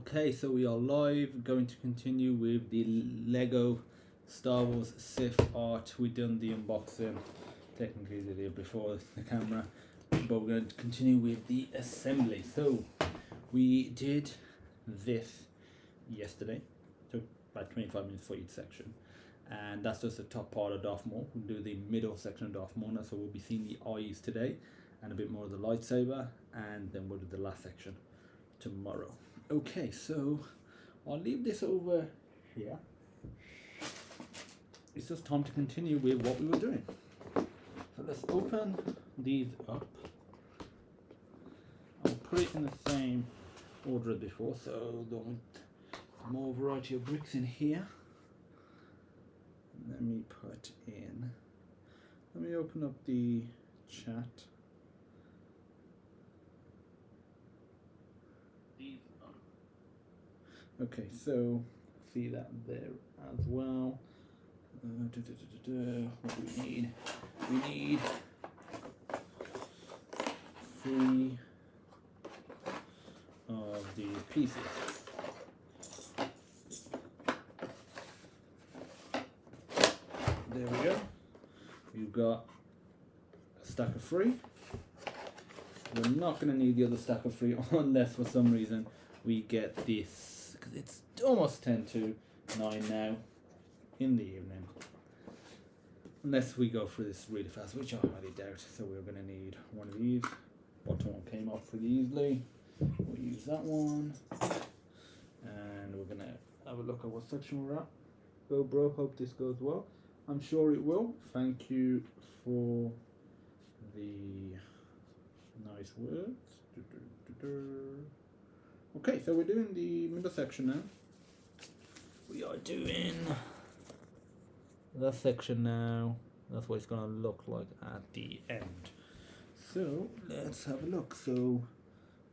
Okay, so we are live, going to continue with the Lego Star Wars Sith art. We done the unboxing, technically did it before the camera, but we're going to continue with the assembly. So we did this yesterday, took about 25 minutes for each section, and that's just the top part of Darth Maul. We'll do the middle section of Darth Maul now, so we'll be seeing the eyes today and a bit more of the lightsaber, and then we'll do the last section tomorrow. Okay, so I'll leave this over here. It's just time to continue with what we were doing. So let's open these up. I'll put it in the same order as before, so don't more variety of bricks in here. Let me put in. Let me open up the chat. Okay, so see that there as well. What do we need? We need 3 of the pieces. There we go. We've got a stack of 3. We're not going to need the other stack of 3 unless for some reason we get this. It's almost 10 to 9 now in the evening, unless we go through this really fast, which I highly doubt. So we're going to need one of these. Bottom one came off pretty easily. We'll use that one, and we're going to have a look at what section we're at. Go bro, hope this goes well. I'm sure it will. Thank you for the nice words. Okay, so we're doing the middle section now. We are doing that section now. That's what it's going to look like at the end. So let's have a look. So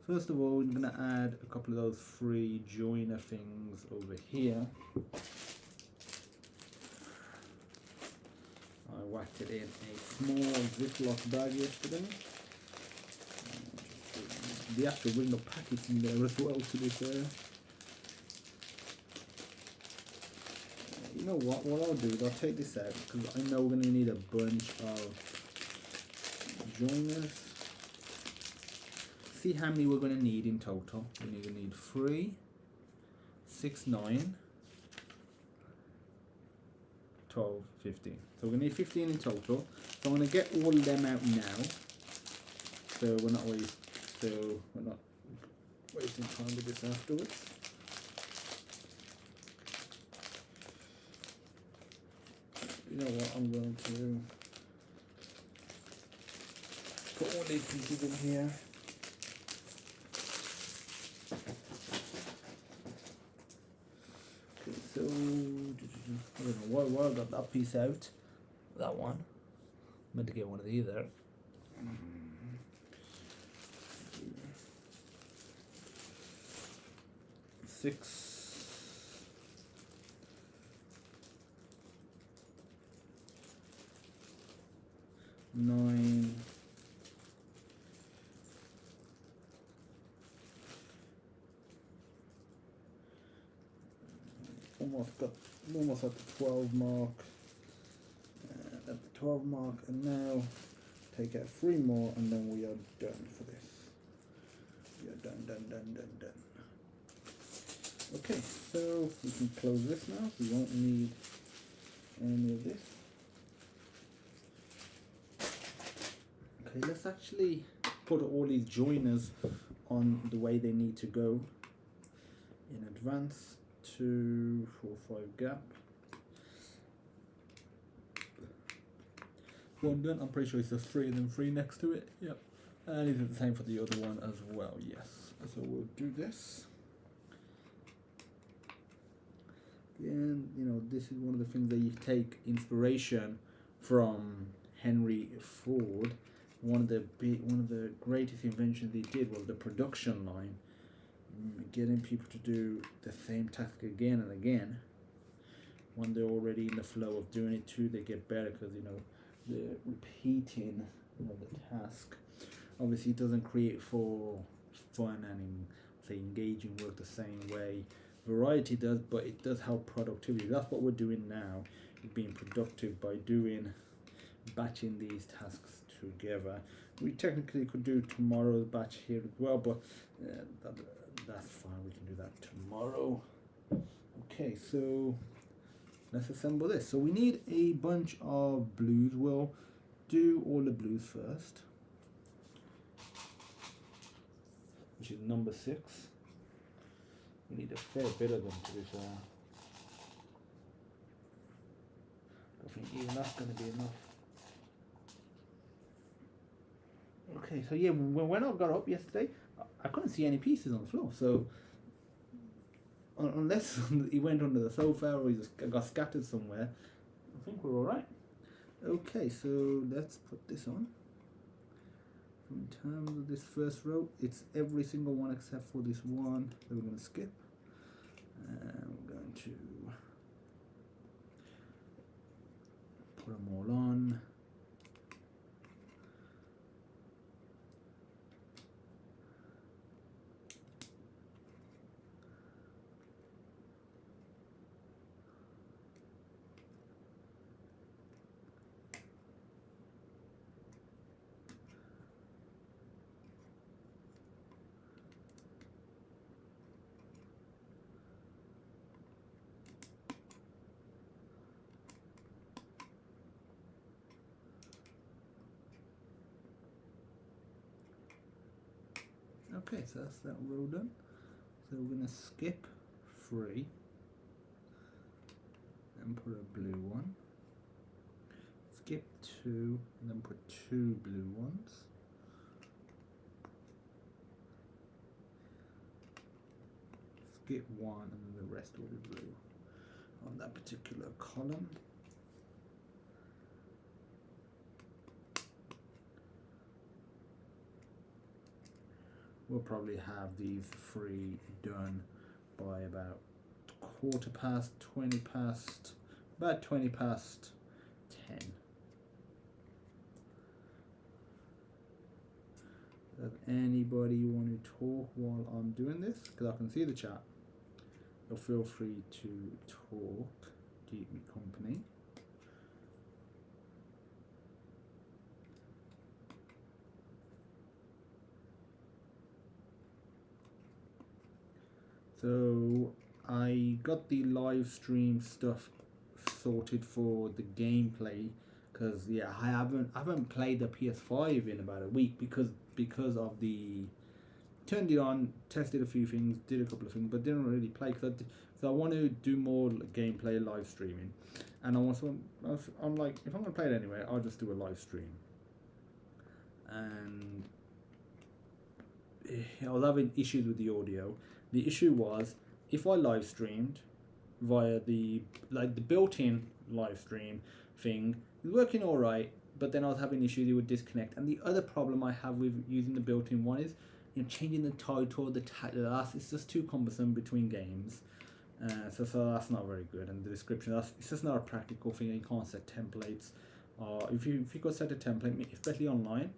first of all, we're going to add a couple of those 3 joiner things over here. I whacked it in a small Ziploc bag yesterday. The actual ring of packets in there as well, to be fair. You know what I'll do is I'll take this out, because I know we're going to need a bunch of joiners. See how many we're going to need in total. We're going to need 3, 6, 9, 12, 15. So we're going to need 15 in total. So I'm going to get all of them out now, so we're not wasting time with this afterwards. You know what, I'm going to put all these pieces in here. Okay, so I don't know why I got that piece out. That one. Meant to get one of these there. 6, 9, almost at the 12 mark, at the 12 mark, and now take out 3 more, and then we are done for this. We are done. Okay, so we can close this now. We won't need any of this. Okay, let's actually put all these joiners on the way they need to go in advance. 2, 4, 5 gap. 1 done. I'm pretty sure it's just 3 and then 3 next to it. Yep. And it's the same for the other one as well. Yes. So we'll do this. And you know, this is one of the things that you take inspiration from Henry Ford. One of the greatest inventions he did was the production line, getting people to do the same task again and again. When they're already in the flow of doing it too, they get better, because you know they're repeating the task. Obviously, it doesn't create for fun and say engaging work the same way variety does, but it does help productivity. That's what we're doing now, being productive by batching these tasks together. We technically could do tomorrow's batch here as well, but that's fine, we can do that tomorrow. Okay, so let's assemble this. So we need a bunch of blues. We'll do all the blues first, which is number 6. We need a fair bit of them to be fair. I think even that's going to be enough. Okay, so yeah, when I got up yesterday, I couldn't see any pieces on the floor. So unless he went under the sofa or he just got scattered somewhere, I think we're all right. Okay, so let's put this on. In terms of this first row, it's every single one except for this one that we're going to skip. And we're going to put them all on. Okay, so that's that row done. So we're going to skip 3 and put a blue one. Skip 2 and then put 2 blue ones. Skip 1 and then the rest will be blue on that particular column. We'll probably have these 3 done by about 20 past 10. Does anybody want to talk while I'm doing this? Because I can see the chat. So feel free to talk, keep me company. So I got the live stream stuff sorted for the gameplay, because yeah, I haven't played the PS5 in about a week because of the turned it on, tested a few things, did a couple of things, but didn't really play because I want to do more gameplay live streaming, and I'm like, if I'm gonna play it anyway, I'll just do a live stream. And I was having issues with the audio. The issue was, if I live streamed via the built-in live stream thing, it was working all right, but then I was having issues, it would disconnect. And the other problem I have with using the built-in one is, changing the title, the title, it's just too cumbersome between games. So that's not very good. And the description, it's just not a practical thing. You can't set templates. If you could set a template, especially online,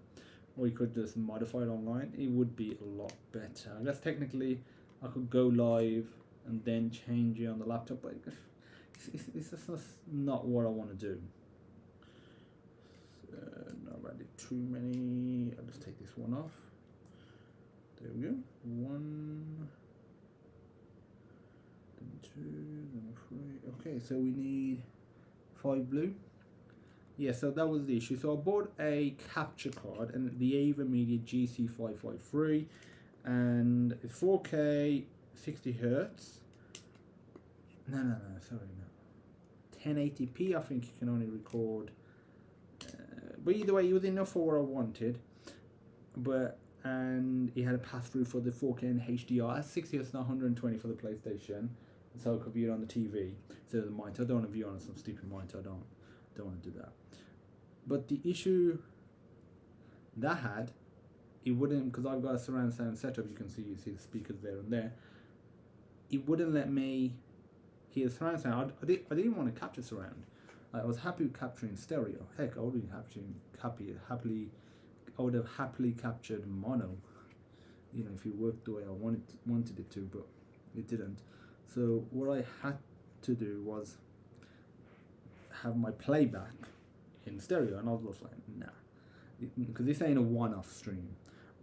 or you could just modify it online, it would be a lot better. I guess technically I could go live and then change it on the laptop, but it's just not what I want to do. So, not really too many. I'll just take this one off. There we go. 1, then 2, then 3. Okay, so we need 5 blue. Yeah, so that was the issue. So I bought a capture card, and the Ava Media GC553, and it's 4K, 60 Hertz. No, sorry, no. 1080p, I think you can only record. But either way, it was enough for what I wanted. And it had a pass through for the 4K and HDR. 60 Hertz, not 120 for the PlayStation, so I could view it on the TV. So the monitor, I don't want to view it on some stupid monitor. I don't want to do that. But the issue that had, it wouldn't, because I've got a surround sound setup. You see the speakers there and there. It wouldn't let me hear surround sound. I didn't want to capture surround. I was happy with capturing stereo. Heck, I would have happily captured mono. if it worked the way I wanted it to, but it didn't. So what I had to do was have my playback in stereo, and I was just like, nah, because this ain't a one-off stream.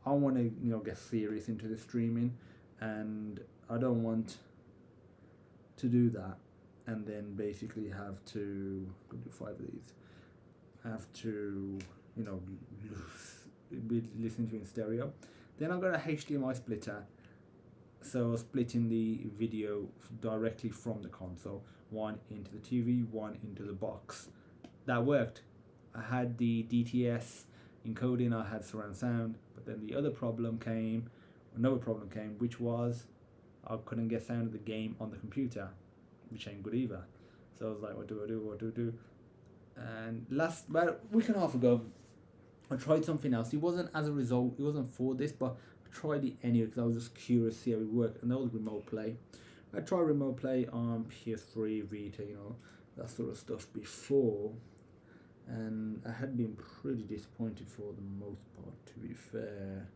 I want to get serious into the streaming, and I don't want to do that and then basically have to do 5 of these, have to be listening to it in stereo. Then I've got a HDMI splitter, so splitting the video directly from the console, one into the TV, one into the box. That worked. I had the DTS encoding, I had surround sound, but then another problem came, which was I couldn't get sound of the game on the computer, which ain't good either. So I was like, what do I do? And about a week and a half ago, I tried something else. It wasn't for this, but I tried it anyway because I was just curious to see how it worked, and that was remote play. I tried remote play on PS3, Vita, that sort of stuff before, and I had been pretty disappointed for the most part, to be fair.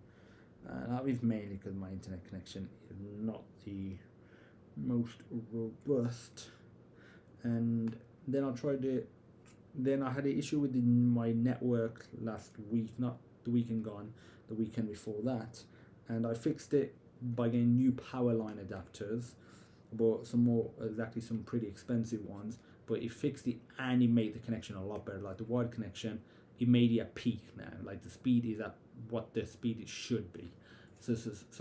And that was mainly because my internet connection is not the most robust. And then I tried it. Then I had an issue with my network last week, not the weekend gone, the weekend before that, and I fixed it by getting new power line adapters. Bought some pretty expensive ones, but it fixed it and it made the connection a lot better. Like the wide connection, it made it a peak now. Like the speed is at what the speed it should be. So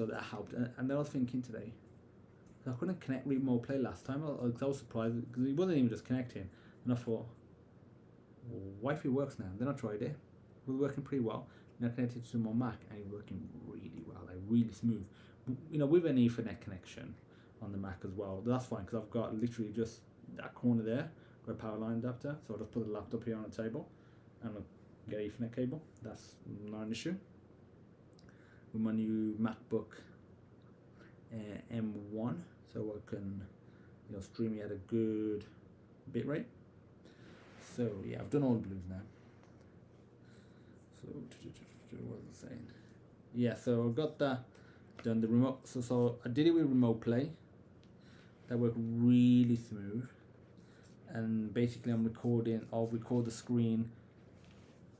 that helped. And then I was thinking today, I couldn't connect remote play last time. I was surprised because it wasn't even just connecting. And I thought, Wi-Fi works now. Then I tried it. It was working pretty well. And I connected to my Mac and it was working really well, like really smooth. With an Ethernet connection on the Mac as well. That's fine because I've got literally just that corner there, got a power line adapter. So I'll just put the laptop here on the table and I'll get an Ethernet cable. That's not an issue. With my new MacBook M1, so I can stream it at a good bit rate. So yeah, I've done all the blues now. So what was I saying? Yeah, so I've got that done. The remote. So I did it with remote play. That worked really smooth. And basically, I'll record the screen,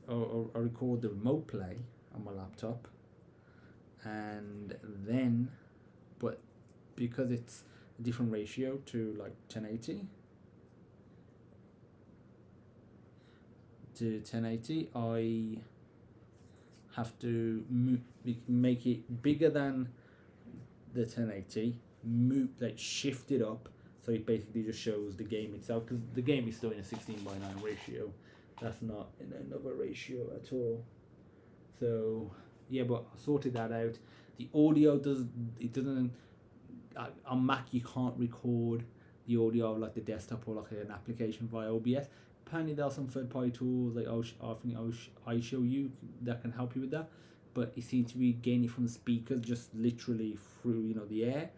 or I'll record the remote play on my laptop, and then, but because it's a different ratio to like 1080. To 1080, I have to make it bigger than the 1080, shift it up, so it basically just shows the game itself, because the game is still in a 16:9 ratio. That's not in another ratio at all. So yeah, but I sorted that out. The audio doesn't on Mac you can't record the audio of like the desktop or like an application via OBS. Apparently there are some third-party tools like I show you that can help you with that, but it seems to be gaining from the speakers just literally through the air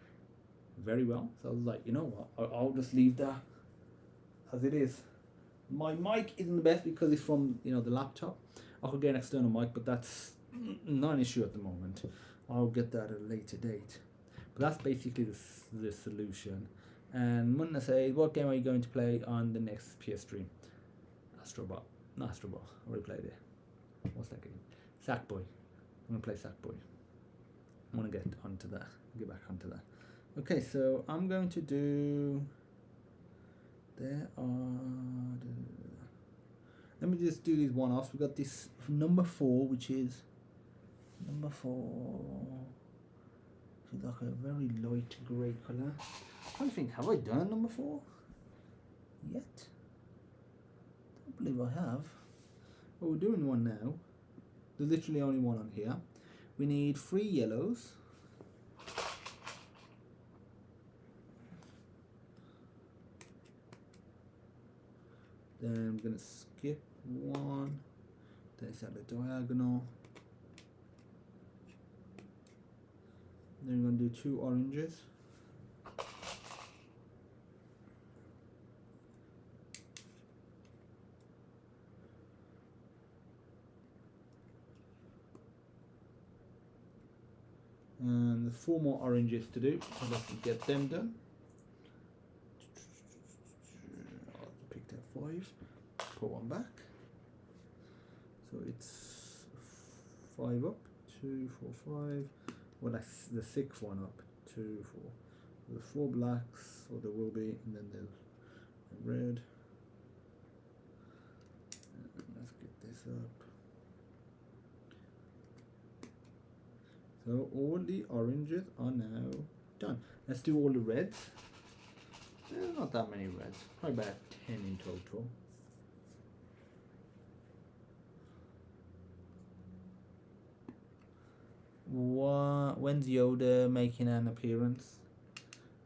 very well. So I was like, what, I'll just leave that as it is. My mic isn't the best because it's from the laptop. I could get an external mic, but that's not an issue at the moment. I'll get that at a later date. But that's basically the solution. And when I say, what game are you going to play on the next PS stream? Astrobot. Not Astrobot. I already played it. What's that game? Sackboy. I'm going to play Sackboy. I want to get back onto that. Okay, so I'm going to do... Let me just do these one-offs. We've got this number 4, which is... Number 4... It's like a very light grey colour. I don't think, have I done a number 4 yet? I believe I have. Well, we're doing one now. There's literally only one on here. We need 3 yellows. Then I'm going to skip 1. Then it's at the diagonal. Then I'm going to do 2 oranges. there's 4 more oranges to do, so let's get them done. I'll pick that 5, put one back. So it's 5 up, 2, 4, 5. Well, that's the 6th one up, 2, 4. There's 4 blacks, or there will be, and then there's a red. And let's get this up. So all the oranges are now done. Let's do all the reds. There's not that many reds, probably about 10 in total. When's Yoda making an appearance?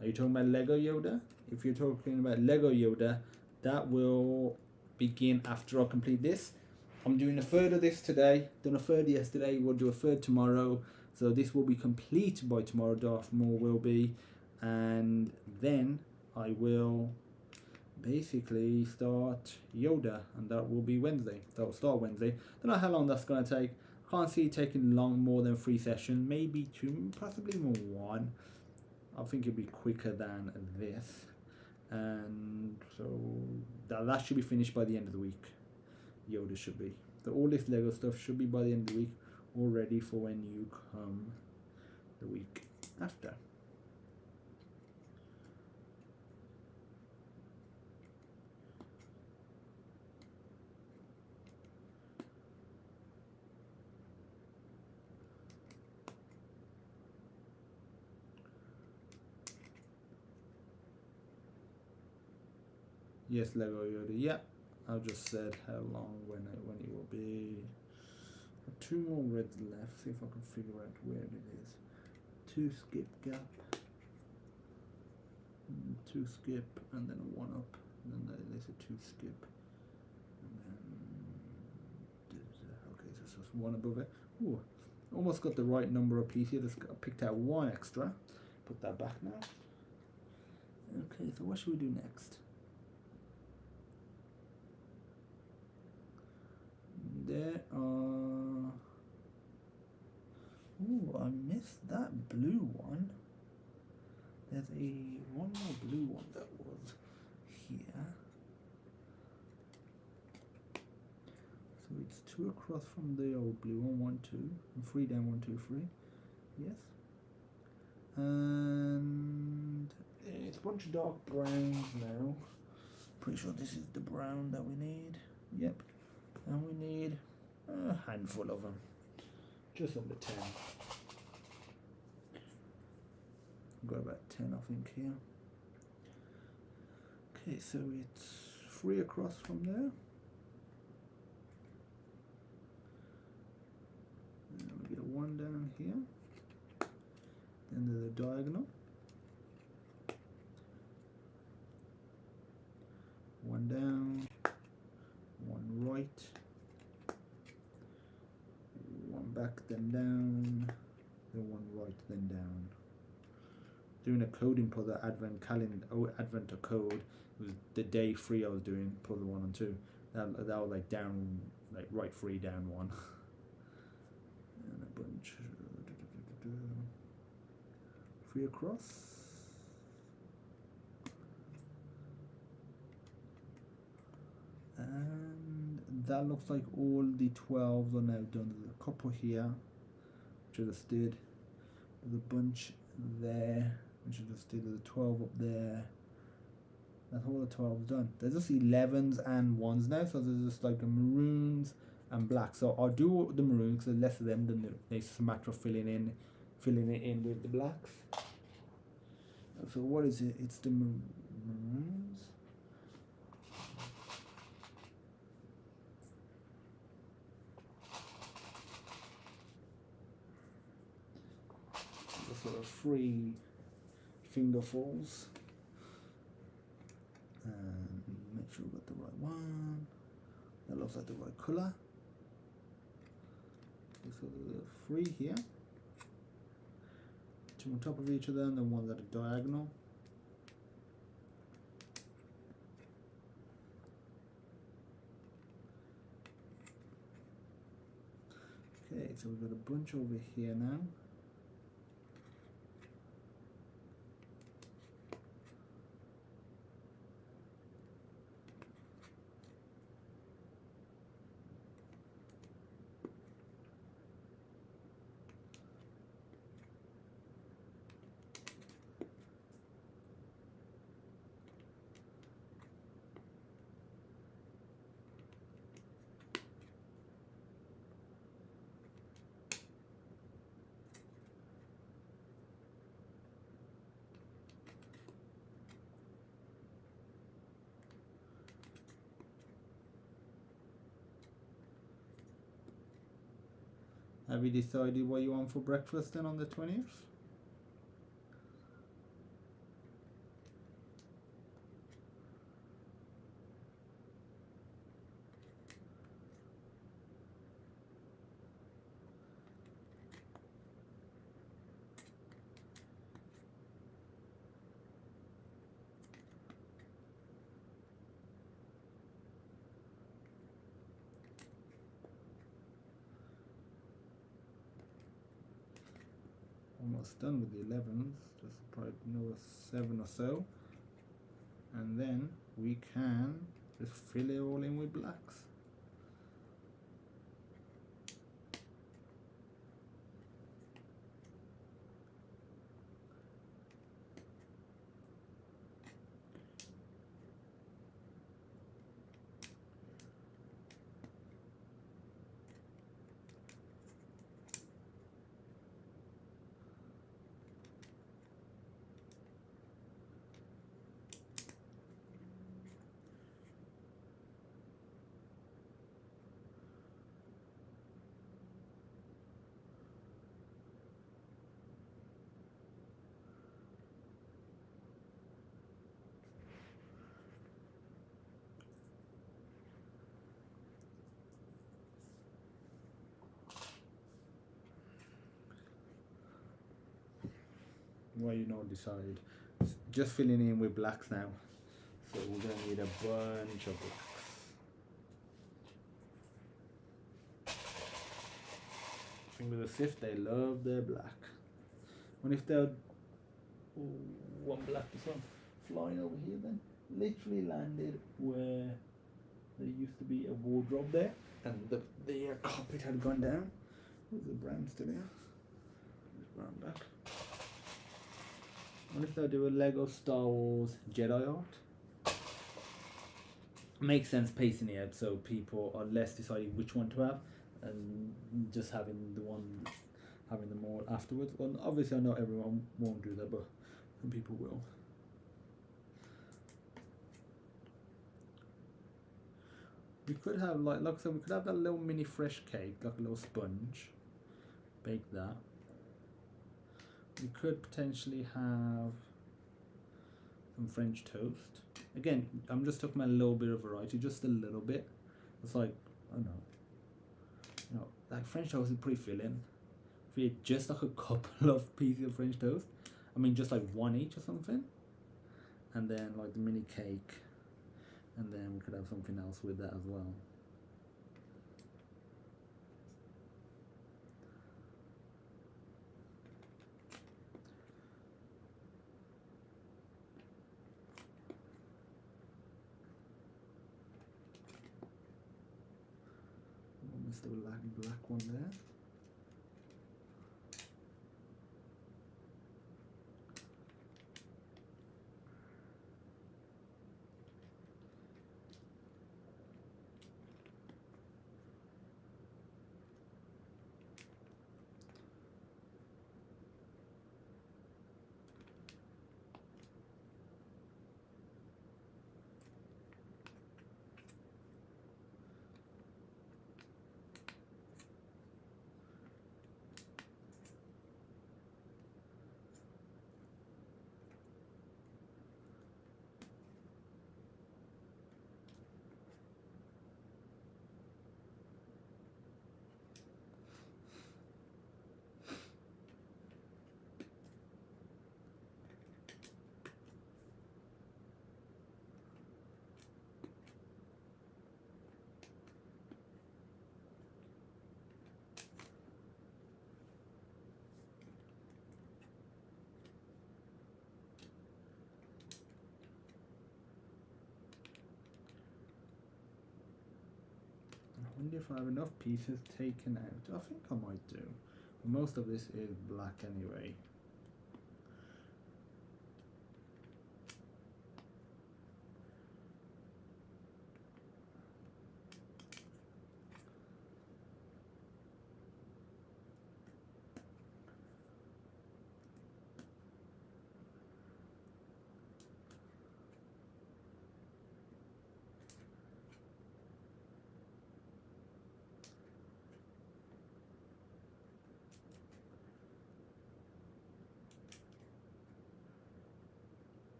Are you talking about Lego Yoda? If you're talking about Lego Yoda, that will begin after I complete this. I'm doing a third of this today, done a third yesterday, we'll do a third tomorrow. So this will be complete by tomorrow, Darth Maul will be. And then I will basically start Yoda, and that will be Wednesday. That will start Wednesday. Don't know how long that's going to take. Can't see it taking long, more than 3 sessions, maybe 2, possibly even 1. I think it'll be quicker than this, and so that should be finished by the end of the week. Yoda should be. So all this Lego stuff should be by the end of the week, all ready for when you come the week after. Yes, Lego Yoda. Yeah, I've just said how long, when it will be. 2 more reds left. See if I can figure out where it is. 2 skip gap, 2 skip, and then a 1 up. And then there's a 2 skip. And then okay, so it's just 1 above it. Ooh, almost got the right number of pieces here. Just picked out 1 extra. Put that back now. Okay, so what should we do next? There are. Ooh, I missed that blue one. There's one more blue one that was here. So it's 2 across from the old blue one, 1, 2, and 3 down, 1, 2, 3. Yes. And it's a bunch of dark browns now. Pretty sure this is the brown that we need. Yep. And we need a handful of them, just under 10. Got about 10, I think, here. Okay, so it's 3 across from there. And we get a 1 down here. Then there's a diagonal. 1 down. 1 right, 1 back, then down, then 1 right, then down. Doing a coding puzzle, advent calendar, advent of code. It was the day 3 I was doing puzzle 1 and 2. That was like down, like right 3, down 1, and a bunch. 3 across. And that looks like all the 12s are now done. There's a couple here, which I just did. There's a bunch there, which I just did. There's a 12 up there. That's all the 12s done. There's just 11s and 1s now, so there's just like a maroons and black. So I'll do the maroons because there's less of them than it's a matter of filling it in with the blacks. So what is it? It's the maroons. Sort of 3 fingerfuls, and make sure we got the right one. That looks like the right color. So there's 3 here, 2 on top of each other, and then 1 that are diagonal. Okay, so we've got a bunch over here now. Have you decided what you want for breakfast then on the 20th? Almost done with the 11s, just probably another 7 or so, and then we can just fill it all in with blacks. Well, you know, decide. Just filling in with blacks now. So we're going to need a bunch of blacks. I think with the Sith, they love their black. What if they're one black this one flying over here then? Literally landed where there used to be a wardrobe there, and the carpet had gone down. Where's the brand still here? There's brown back. What if they'll do a Lego Star Wars Jedi art? Makes sense pacing it out so people are less deciding which one to have and just having the one, having them all afterwards. Well, obviously I know everyone won't do that, but some people will. We could have, like I said, we could have that little mini fresh cake, like a little sponge. Bake that. We could potentially have some French toast. Again, I'm just talking about a little bit of variety, just a little bit. It's like, I don't know, you know, like French toast is pretty filling. If you had just like a couple of pieces of French toast, I mean just like one each or something, and then like the mini cake, and then we could have something else with that as well. Missed the black one there. I wonder if I have enough pieces taken out. I think I might do. Most of this is black anyway.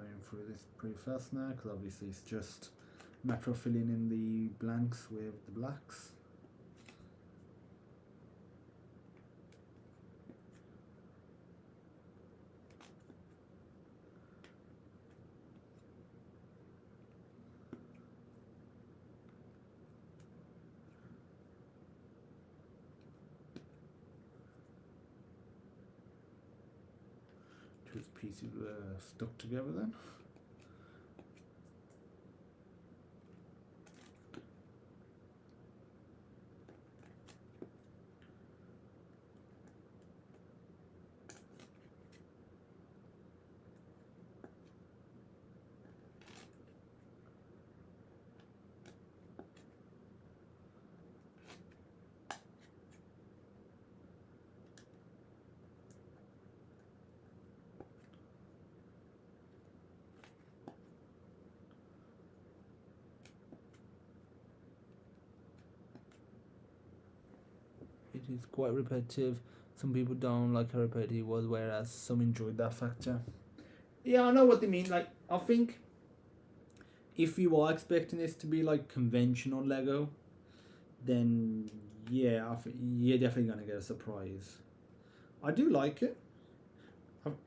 going through this pretty fast now, because obviously it's just a matter of filling in the blanks with the blacks. Two pieces stuck together then. It is quite repetitive. Some people don't like how repetitive it was, whereas some enjoyed that factor. Yeah, I know what they mean. Like, I think if you are expecting this to be like conventional Lego, then yeah, you're definitely gonna get a surprise. I do like it.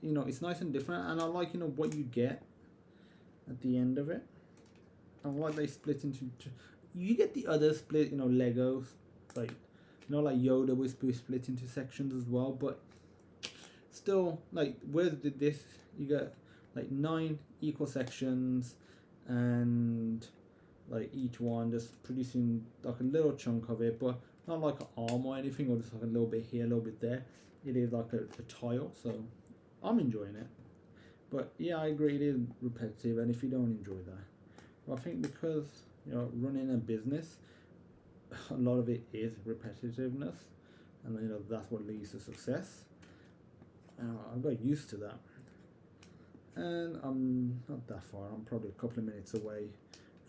You know, it's nice and different, and I like, you know, what you get at the end of it. I like they split into two. You get the other split, you know, Legos, like, you know, like Yoda was split into sections as well, but still, like, where did this? You got like 9 equal sections, and like each one just producing like a little chunk of it, but not like an arm or anything, or just like a little bit here, a little bit there. It is like a tile, so I'm enjoying it. But yeah, I agree, it is repetitive, and if you don't enjoy that, well, I think because, you know, running a business, a lot of it is repetitiveness, and you know, that's what leads to success. I've got used to that, and I'm not that far. I'm probably a couple of minutes away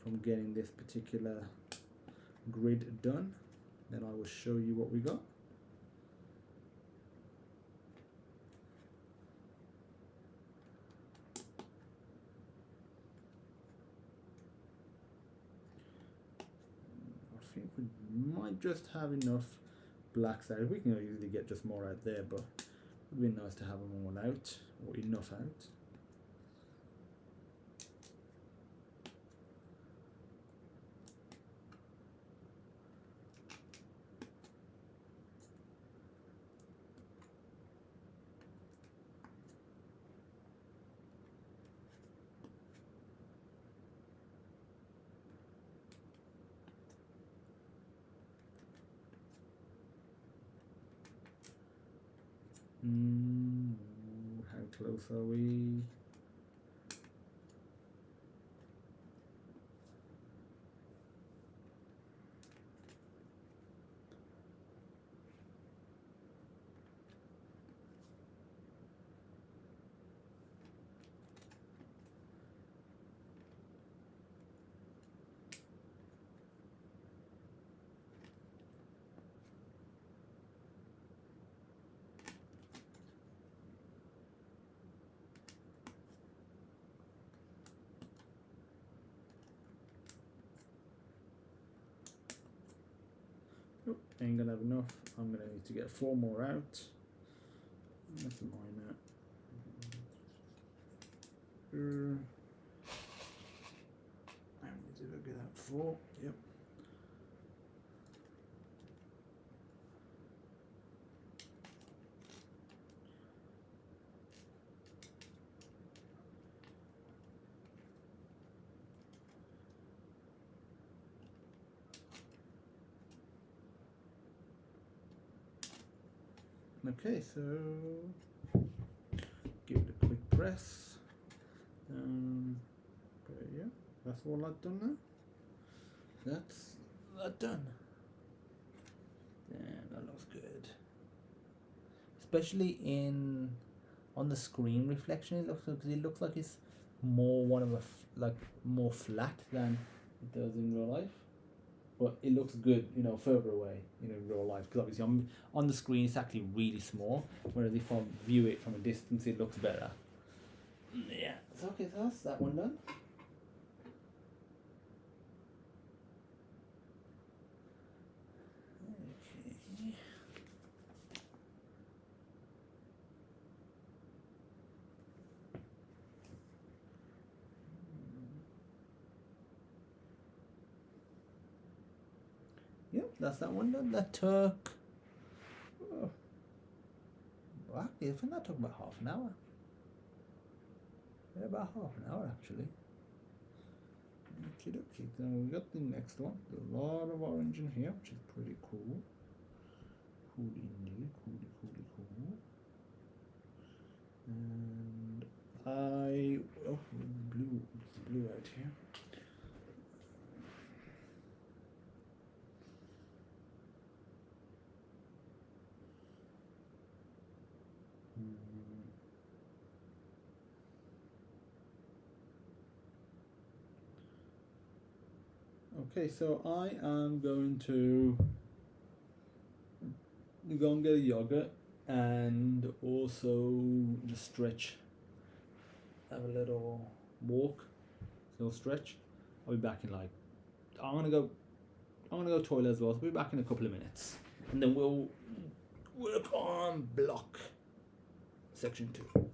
from getting this particular grid done. Then I will show you what we got. I think we might just have enough blacks out. We can easily get just more out there, but it would be nice to have them all out, or enough out. How close are we? Nope, ain't gonna have enough. I'm gonna need to get 4 more out. That's mine out. How many did I get out? 4. Yep. Okay, so give it a quick press. But yeah, that's all I've done now. That's that done. Yeah, that looks good. Especially on the screen reflection, it looks like it's more one of a more flat than it does in real life. But it looks good, you know, further away, you know, in real life. Because obviously on the screen it's actually really small, whereas if I view it from a distance, it looks better. Yeah, it's okay, so that's that one done. Okay. Yep, that's that one done. That took. Oh, well, I think that took about half an hour. Yeah, about half an hour actually. Okay, then we got the next one. There's a lot of orange in here, which is pretty cool. Cool indeed, cool. And blue out here. Okay, so I am going to go and get a yogurt and also just stretch. Have a little walk, little stretch. I'll be back in like. I'm gonna go toilet as well. So I'll be back in a couple of minutes, and then we'll work on block section 2.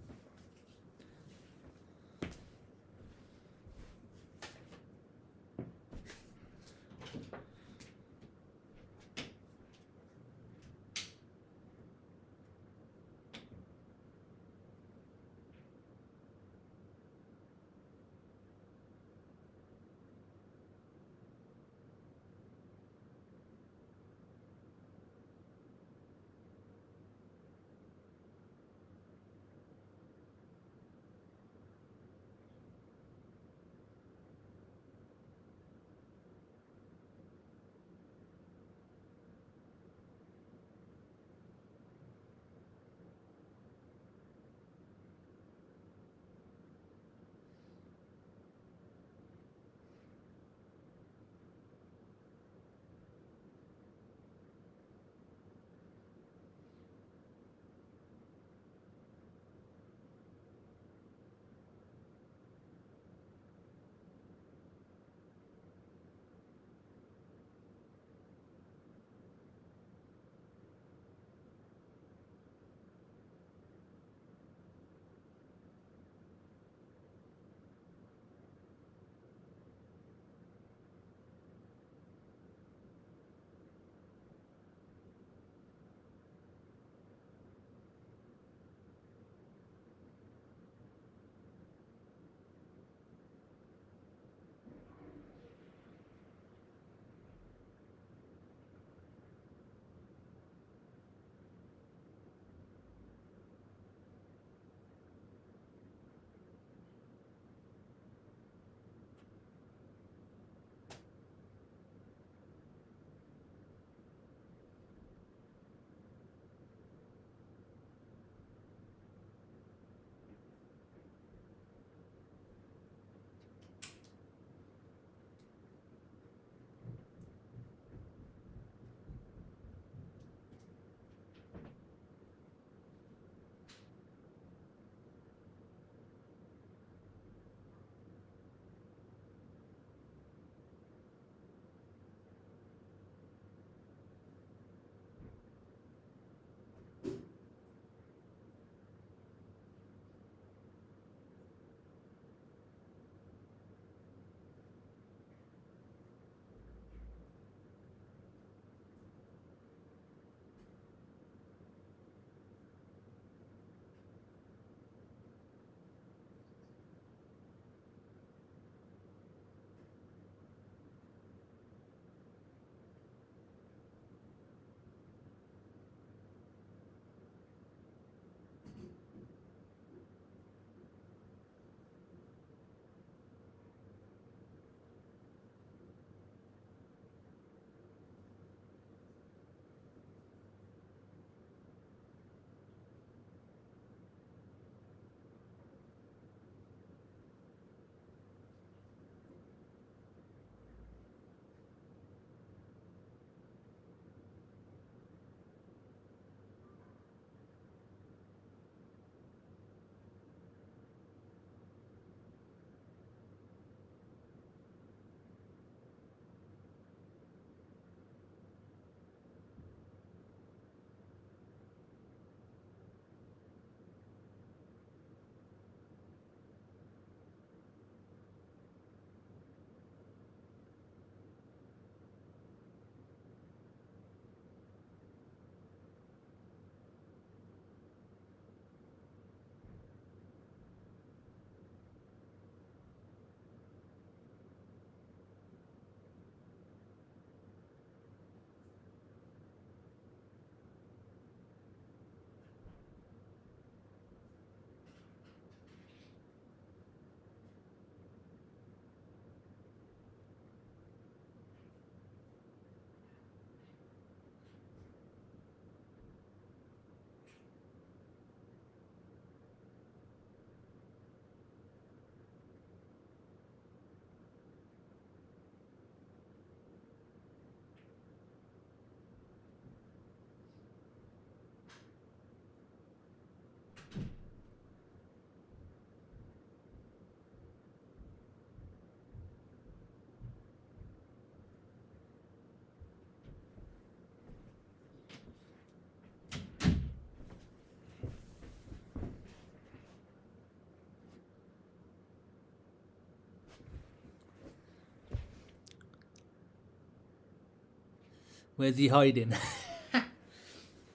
Where's he hiding?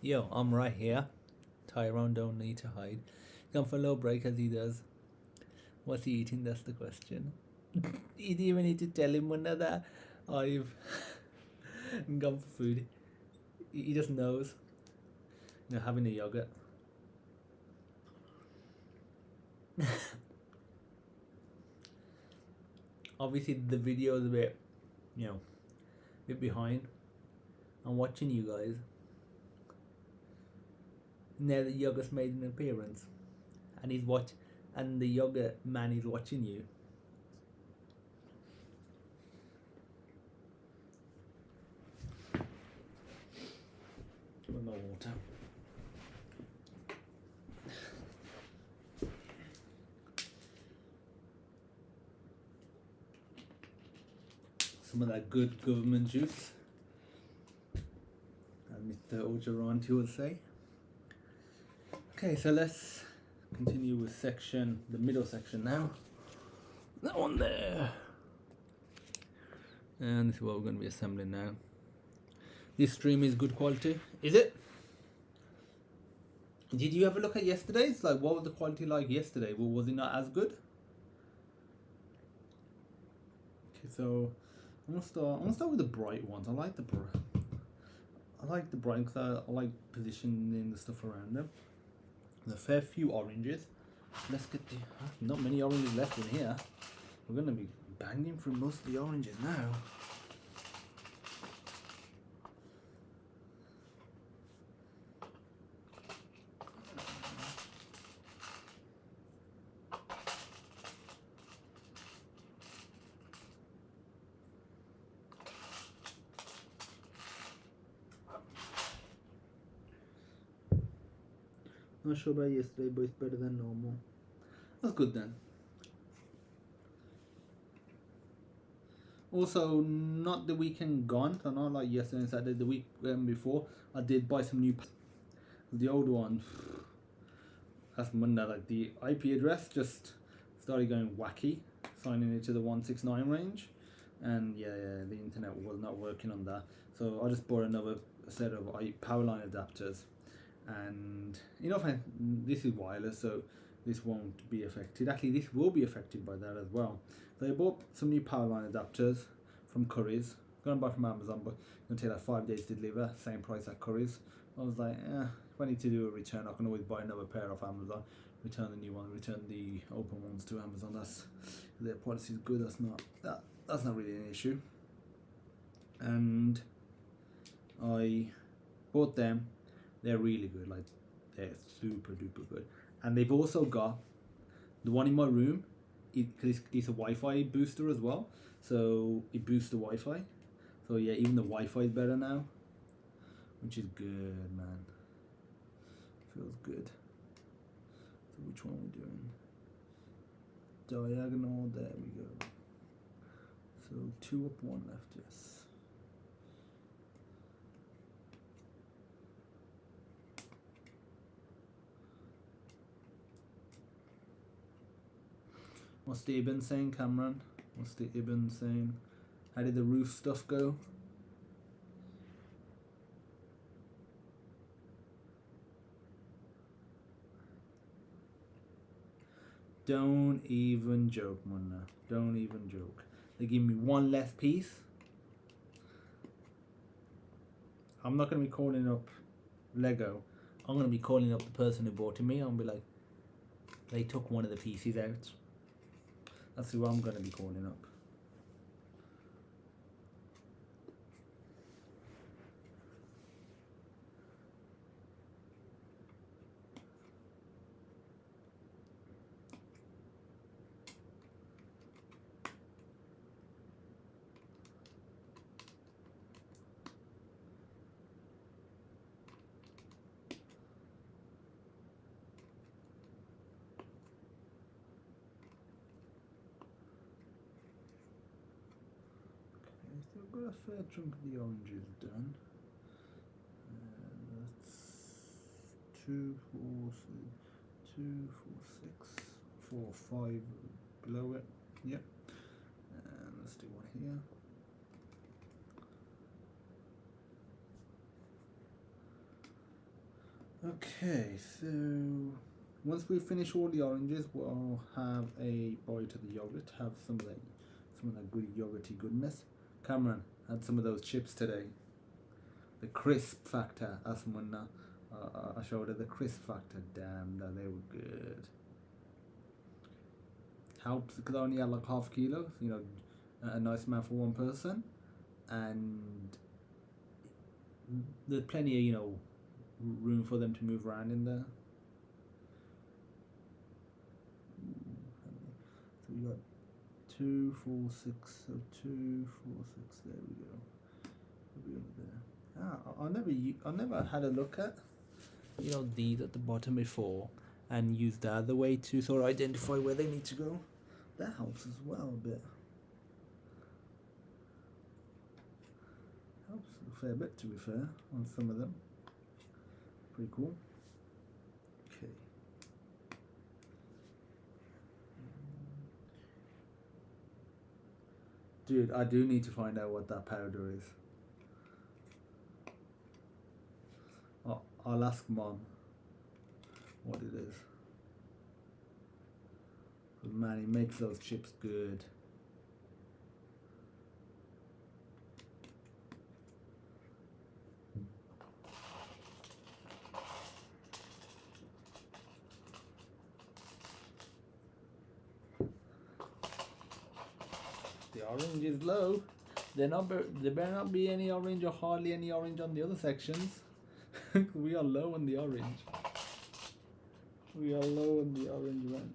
Yo, I'm right here. Tyrone don't need to hide. Come for a little break as he does. What's he eating? That's the question. You didn't even need to tell him one of that. I've gone for food. He just knows. You're having a yogurt. Obviously the video is a bit, a bit behind. I'm watching you guys. Now the yogurt's made an appearance, and and the yogurt man is watching you. With my water. Some of that good government juice, as Mr. Ogeranti would say. Okay, so let's continue with the middle section now. That one there. And this is what we're going to be assembling now. This stream is good quality. Is it? Did you ever look at yesterday's? Like, what was the quality like yesterday? Well, was it not as good? Okay, so I'm gonna start with the bright ones. I like the bright because I like positioning the stuff around them. There's a fair few oranges. Let's get not many oranges left in here. We're gonna be banging through most of the oranges now. Not sure about yesterday, but it's better than normal. That's good then. Also, not the weekend gone, so not like yesterday and Saturday, the week before, I did buy some new. The old one, that's Monday, like the IP address just started going wacky, signing it to the 169 range, and yeah, the internet was not working on that. So I just bought another set of power line adapters. And this is wireless, so this won't be affected. Actually, this will be affected by that as well. So I bought some new power line adapters from Curry's. I'm going to buy from Amazon, but it's going to take like 5 days to deliver. Same price at Curry's. I was like, if I need to do a return, I can always buy another pair off Amazon. Return the new one, return the open ones to Amazon. Their policy is good. That's not really an issue. And I bought them. They're really good, like they're super duper good. And they've also got the one in my room, because it's a Wi-Fi booster as well, so it boosts the Wi-Fi. So yeah, even the Wi-Fi is better now, which is good, man. Feels good. So which one are we doing? Diagonal, there we go. So 2 up, 1 left, yes. What's the Ibn saying, Cameron? What's the Ibn saying? How did the roof stuff go? Don't even joke, Munna. Don't even joke. They give me one less piece. I'm not going to be calling up Lego. I'm going to be calling up the person who bought it me. I'm going to be like, they took one of the pieces out. That's who I'm going to be calling up. Got a fair chunk of the oranges done. That's 2, 4, 6, 4, 5 below it. Yep. And let's do one here. Okay, so once we finish all the oranges, we'll have a bite of the yogurt. Have some of that good yogurty goodness. Cameron had some of those chips today. The crisp factor. That's one. I showed her the crisp factor. Damn, that they were good. Helps because I only had like half kilo. You know, a nice amount for one person, and there's plenty of room for them to move around in there. So we got 2, 4, 6. So 2, 4, 6. There we go. We'll be over there. I never had a look at these at the bottom before, and use the other way to sort of identify where they need to go. That helps as well a bit. Helps a fair bit, to be fair, on some of them. Pretty cool. Okay. Dude, I do need to find out what that powder is. I'll ask Mom what it is. But man, he makes those chips good. The orange is low. There better not be any orange or hardly any orange on the other sections. We are low on the orange. We are low on the orange one.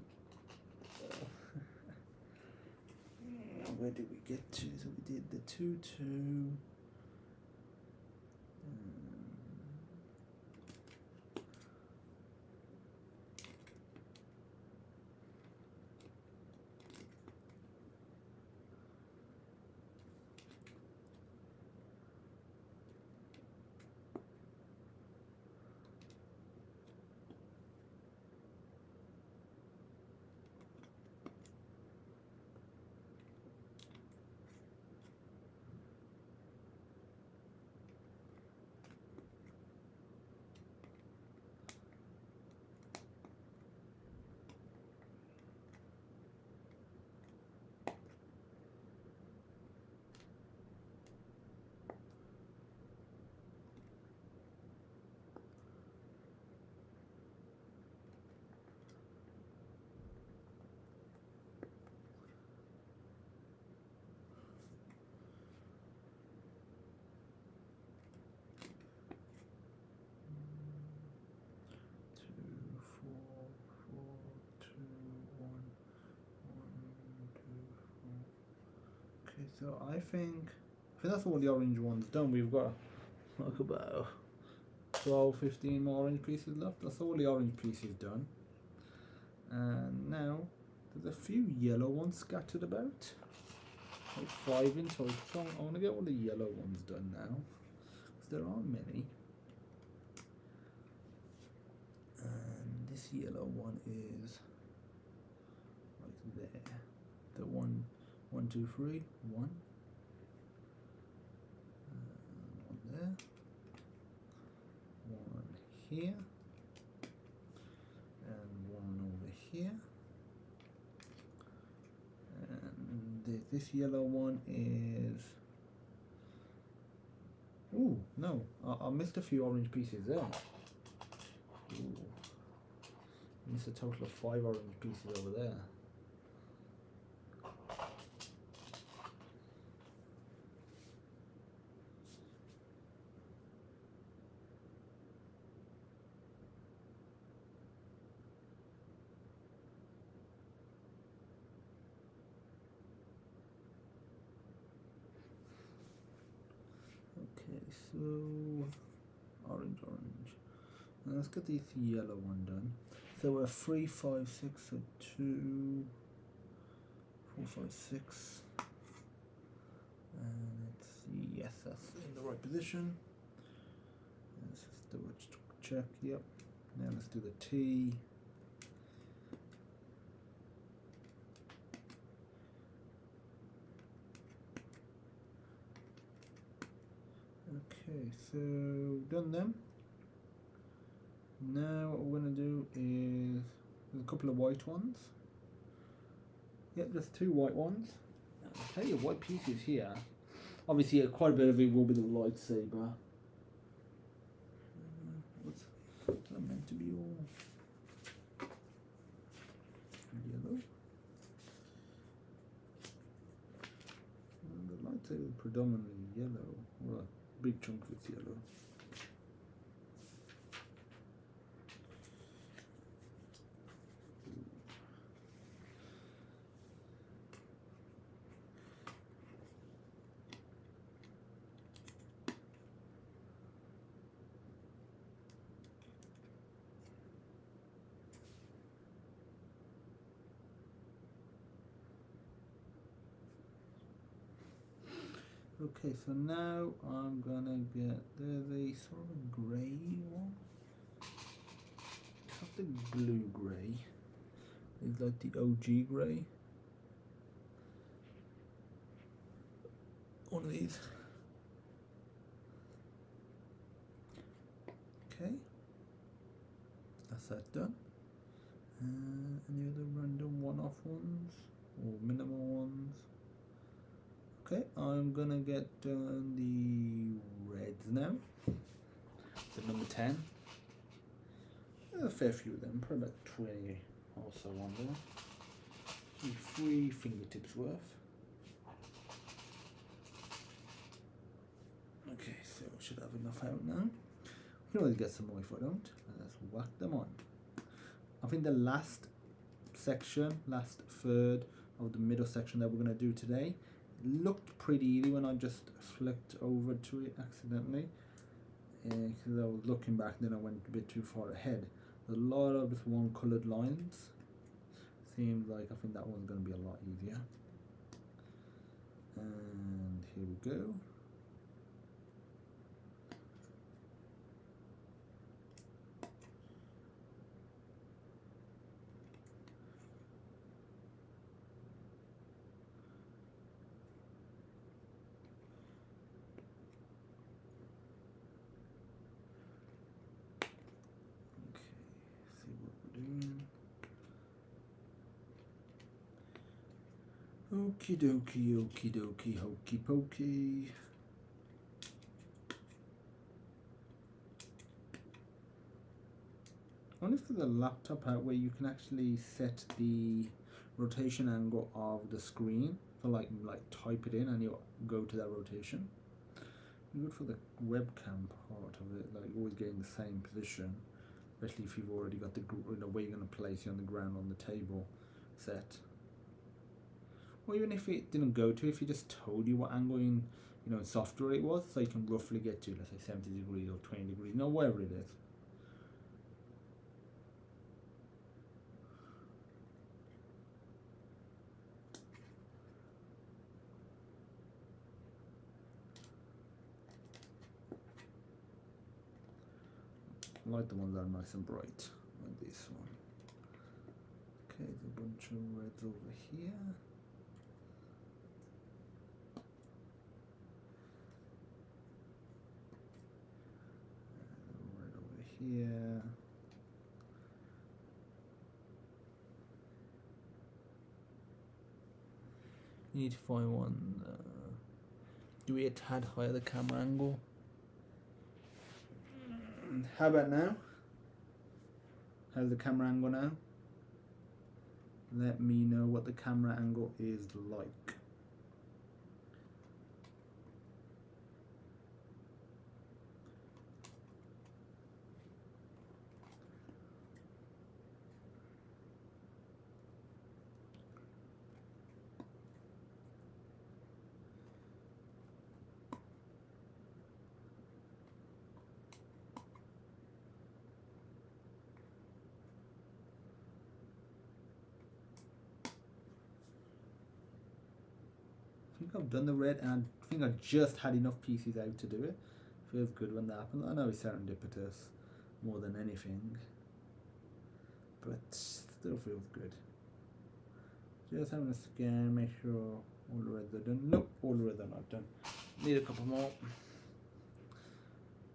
Where did we get to? So we did the 2, 2. So I think that's all the orange ones done. We've got like about 12, 15 more orange pieces left. That's all the orange pieces done. And now there's a few yellow ones scattered about. Like 5 in total. So I want to get all the yellow ones done now, because there aren't many. And this yellow one is right there. The one 1, 2, 3, 1. One there. One here. And one over here. And this yellow one is... Ooh, no. I missed a few orange pieces there. Ooh. Missed a total of 5 orange pieces over there. Okay, so orange. Now let's get this yellow one done. So we're 3, 5, 6, so 2, 4, 5, 6. And let's see, yes, that's in the right position. Let's just double check, yep. Now let's do the T. Okay, so done them. Now what we're going to do is there's a couple of white ones. Yep, there's 2 white ones. I'll tell you white pieces here. Obviously, quite a bit of it will be the lightsaber. What's that meant to be all yellow? The lightsaber is predominantly yellow. Well, a big chunk of it's yellow. Okay, so now I'm gonna get, there's a sort of a grey one. It's not the blue grey. It's like the OG grey. One of these. Okay. That's that done. Any other random one-off ones? Or minimal ones? Okay, I'm gonna get done the reds now. So number 10. A fair few of them, probably about 20 or so on there. 3 fingertips worth. Okay, so I should have enough out now. We can always get some more if I don't. Let's whack them on. I think the last section, last third of the middle section that we're gonna do today looked pretty easy when I just flicked over to it accidentally, because I was looking back and then I went a bit too far ahead. There's a lot of just one coloured lines. Seems like I think that one's going to be a lot easier. And here we go. Okie dokie, okie dokie, hokey pokey. I wonder if there's a laptop out where you can actually set the rotation angle of the screen. So like type it in and you go to that rotation. Good for the webcam part of it, like always getting the same position, especially if you've already got the where you're going to place it on the ground on the table set. Or even if it didn't go to, if you just told you what angle in software it was, so you can roughly get to, let's say 70 degrees or 20 degrees, whatever it is. I like the ones that are nice and bright, like this one. Okay, there's a bunch of reds over here. Red over here. You need to find one. Do we a tad higher the camera angle? How about now? How's the camera angle now? Let me know what the camera angle is like. I think I've done the red, and I think I just had enough pieces out to do it. Feels good when that happens. I know it's serendipitous more than anything, but still feels good. Just having a scan, make sure all the reds are done. Nope, all the reds are not done. Need a couple more,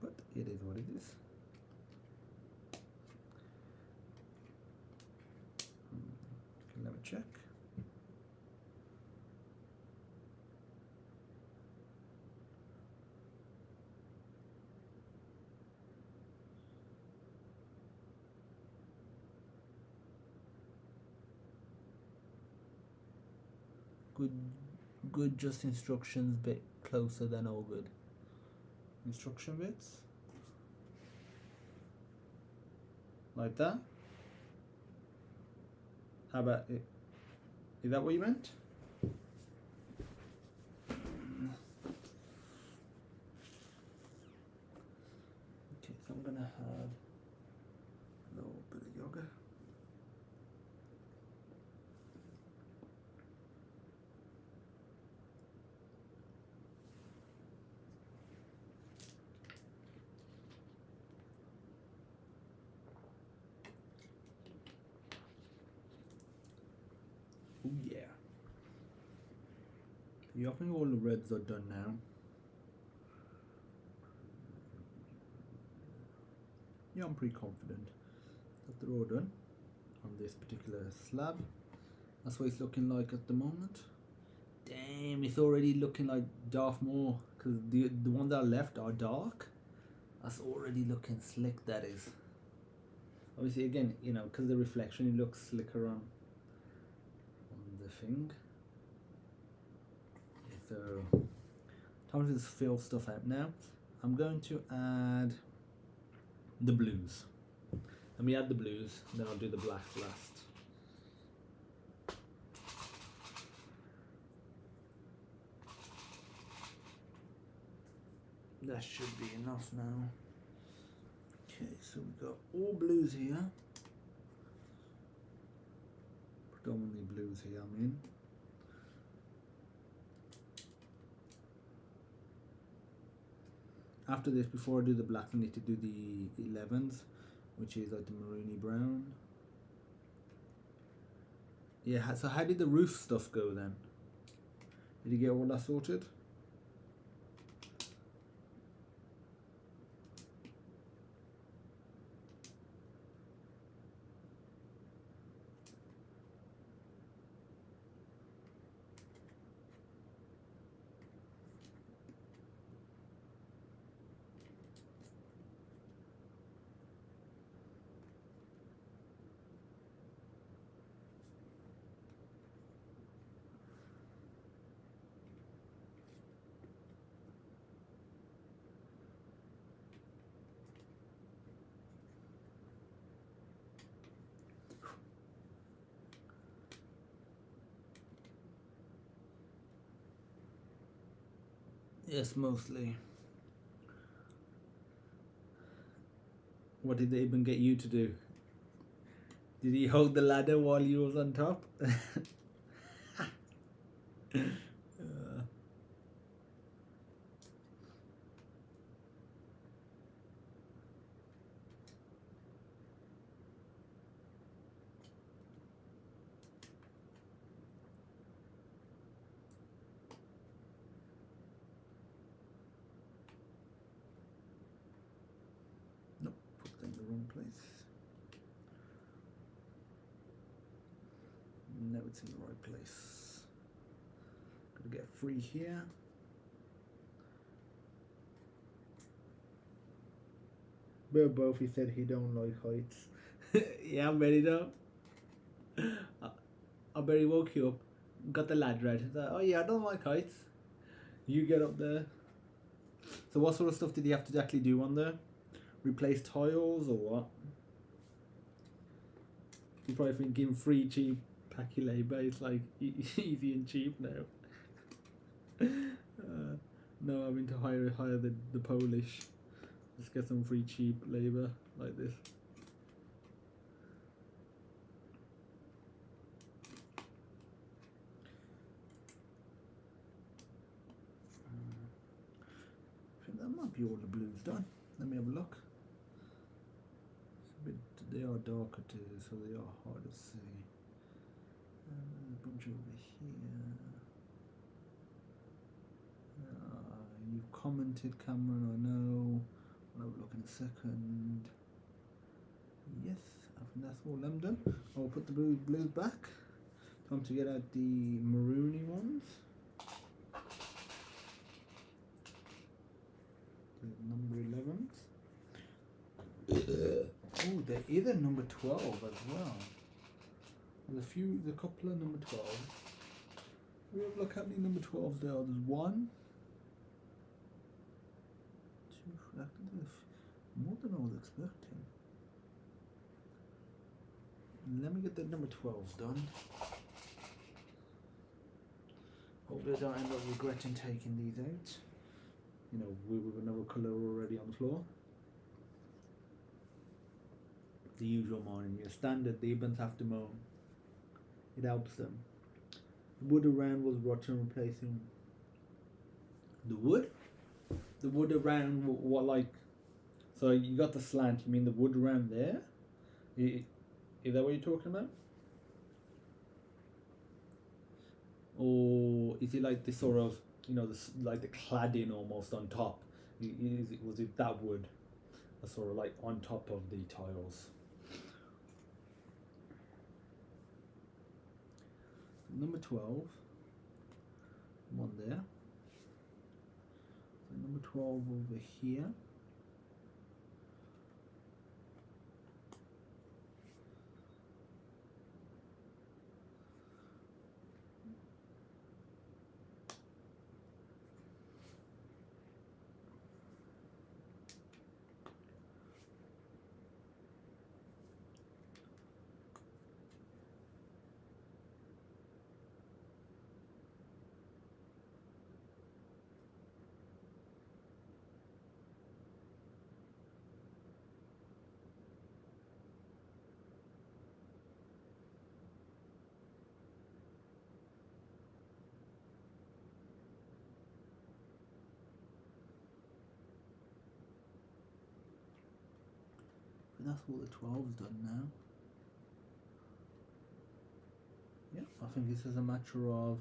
but it is what it is. check. Good, just instructions bit closer than all good. Instruction bits. Like that. How about it? Is that what you meant? Okay, so I'm gonna have a little bit of yoga. Oh yeah. I think all the reds are done now. Yeah, I'm pretty confident that they're all done on this particular slab. That's what it's looking like at the moment. Damn, it's already looking like Darth Maul, because the ones that are left are dark. That's already looking slick, that is. Obviously, again, you know, because the reflection, it looks slicker on the thing. So, time to just fill stuff out now. I'm going to add the blues. Let me add the blues, then I'll do the blacks last. That should be enough now. Okay, so we've got all blues here. Predominantly blues here, I mean. After this, before I do the black, I need to do the 11s, which is like the maroony brown. Yeah, so how did the roof stuff go then? Did you get all that sorted? Yes, mostly. What did they even get you to do? Did he hold the ladder while you was on top? Nope, put that in the wrong place. Now it's in the right place. Gotta get free here. But both he said he don't like heights. Yeah, I bet he don't. I bet he woke you up, got the ladder out. He's like, oh yeah, I don't like heights. You get up there. So what sort of stuff did he have to actually do on there? Replace tiles or what? You probably think give him free cheap packy labour. It's like easy and cheap now. No, having to hire the Polish. Let's get some free cheap labour like this. I think that might be all the blues done. Let me have a look. It's a bit, they are darker too, so they are hard to see. A bunch over here. You've commented, Cameron, I know. I'll have a look in a second. Yes, I think that's all them done. I'll put the blues back. Time to get out the maroony ones. The number 11s. Oh, there is a number 12 as well. There's a couple of number 12s. We have look how many number 12s there are. There's 1, 2, 3, more than I was expecting. Let me get the number 12s done. Hopefully I don't end up regretting taking these out. You know, with another colour already on the floor. The usual morning, your standard, the Ibans have to mow. It helps them. The wood around was rotten, replacing the wood? The wood around what, like, so you got the slant, you mean the wood around there? Is that what you're talking about? Or is it like this sort of, you know, this, like the cladding almost on top? Was it that wood? Sort of like on top of the tiles? Number 12, one there. So number 12 over here. And that's all the 12's done now. Yeah, I think this is a matter of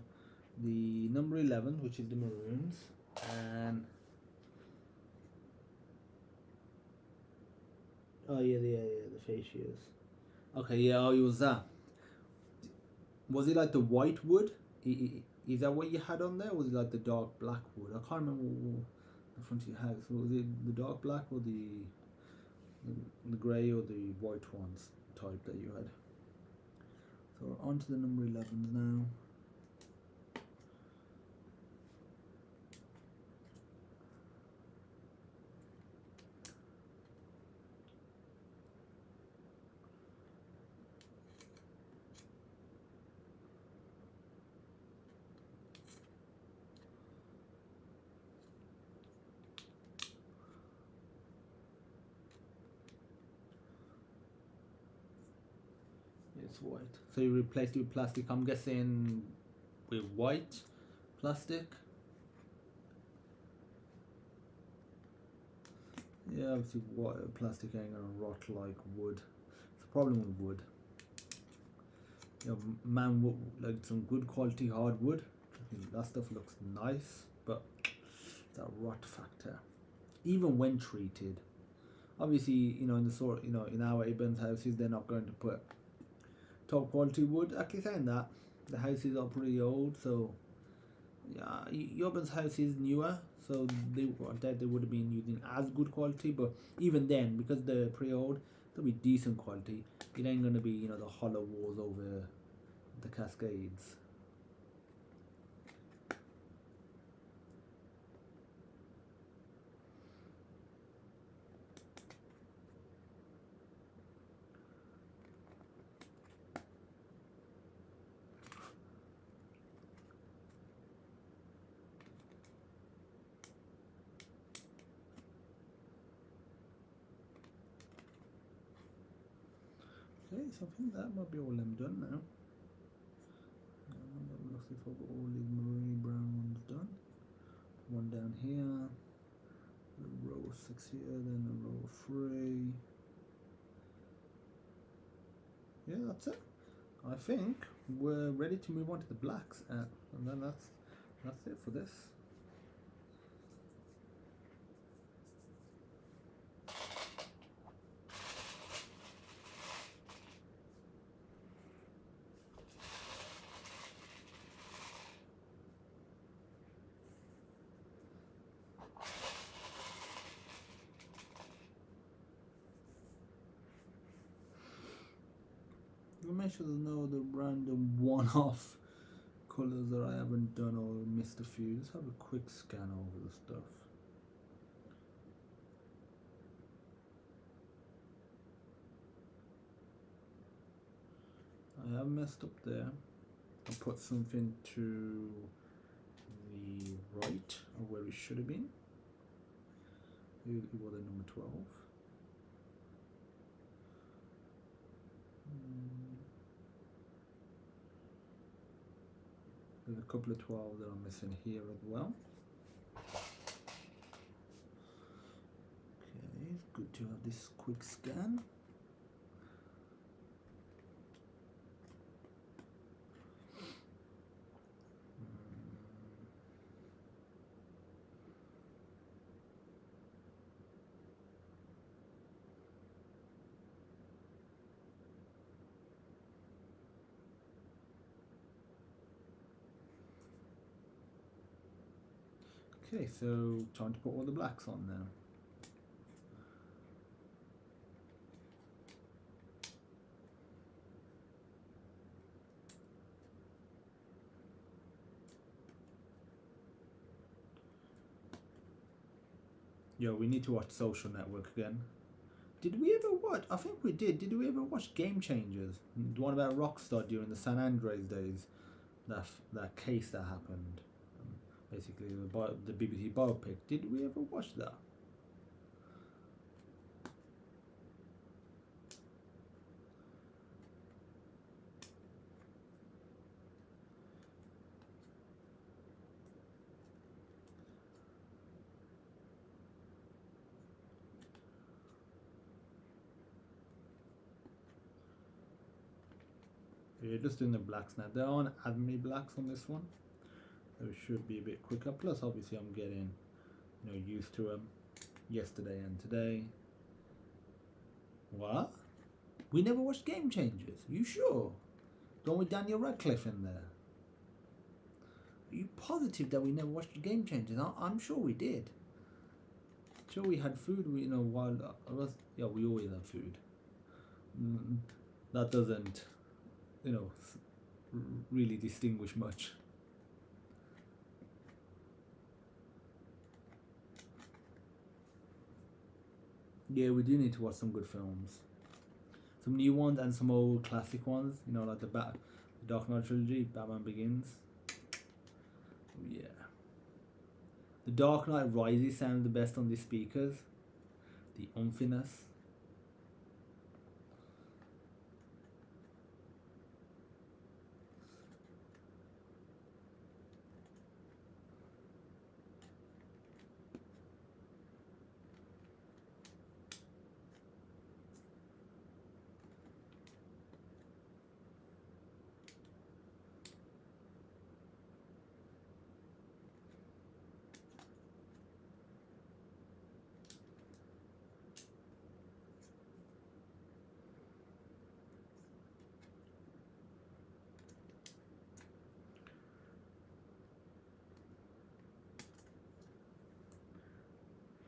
the number 11, which is the maroons, and oh yeah, the fascias. Okay, yeah, oh, it was that. Was it like the white wood? Is that what you had on there? Or was it like the dark black wood? I can't remember what the front of your house. Was it the dark black or the grey or the white ones type that you had? So we're on to the number 11s now. It's white. So you replaced it with plastic. I'm guessing with white plastic. Yeah, obviously white plastic ain't gonna rot like wood. It's a problem with wood. You know, man, like some good quality hardwood. That stuff looks nice, but it's a rot factor. Even when treated. Obviously, you know, in the sort, you know, in our Ibans houses, they're not going to put top quality wood. Actually, saying that, the houses are pretty old, so yeah, Jobin's house is newer, so they would have been using as good quality, but even then, because they're pretty old, they'll be decent quality. It ain't gonna be, you know, the hollow walls over the cascades. Okay, so I think that might be all them done now. Let's see if I've got all these maroony brown ones done. One down here, the row of 6 here, then the row of 3. Yeah, that's it. I think we're ready to move on to the blacks, and then that's it for this. make sure there's no other random one-off colours that I haven't done or missed a few. Let's have a quick scan over the stuff. I have messed up there. I put something to the right of where it should have been. It was at number 12. There's a couple of 12 that I'm missing here as well. Okay, it's good to have this quick scan. Okay, so time to put all the blacks on now. Yo, we need to watch Social Network again. Did we ever watch? I think we did. Did we ever watch Game Changers? The one about Rockstar during the San Andreas days. That case that happened. Basically, the BBC biopic. Did we ever watch that? We're just doing the blacks now. There aren't as many blacks on this one. So it should be a bit quicker. Plus, obviously, I'm getting used to them yesterday and today. What? We never watched Game Changers. You sure? Don't with Daniel Radcliffe in there? Are you positive that we never watched Game Changers? I'm sure we did. Sure, we had food. While we always have food. That doesn't, really distinguish much. Yeah, we do need to watch some good films. Some new ones and some old classic ones. Like the Dark Knight trilogy, Batman Begins. Yeah. The Dark Knight Rises sounds the best on the speakers. The umphiness.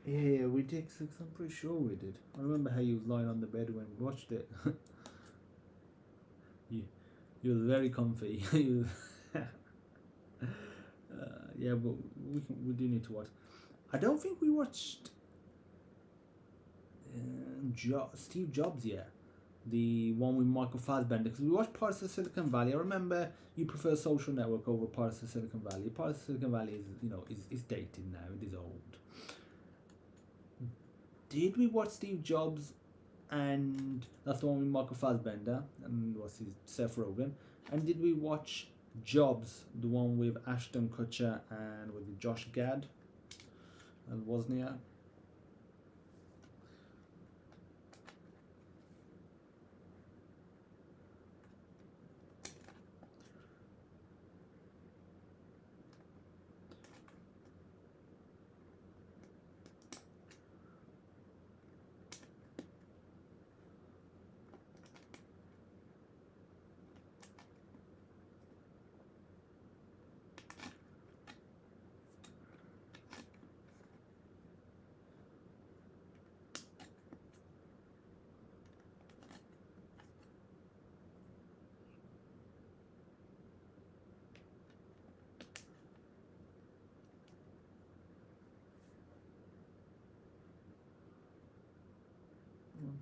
Yeah, we did. I'm pretty sure we did. I remember how you was lying on the bed when we watched it. you was very comfy. Yeah, but we do need to watch. I don't think we watched Steve Jobs yet. The one with Michael Fassbender, because we watched Pirates of Silicon Valley. I remember you prefer Social Network over Pirates of Silicon Valley. Pirates of Silicon Valley is dated now. It is old. Did we watch Steve Jobs? And that's the one with Michael Fassbender and what's his Seth Rogen. And did we watch Jobs, the one with Ashton Kutcher and with Josh Gad and Wozniak?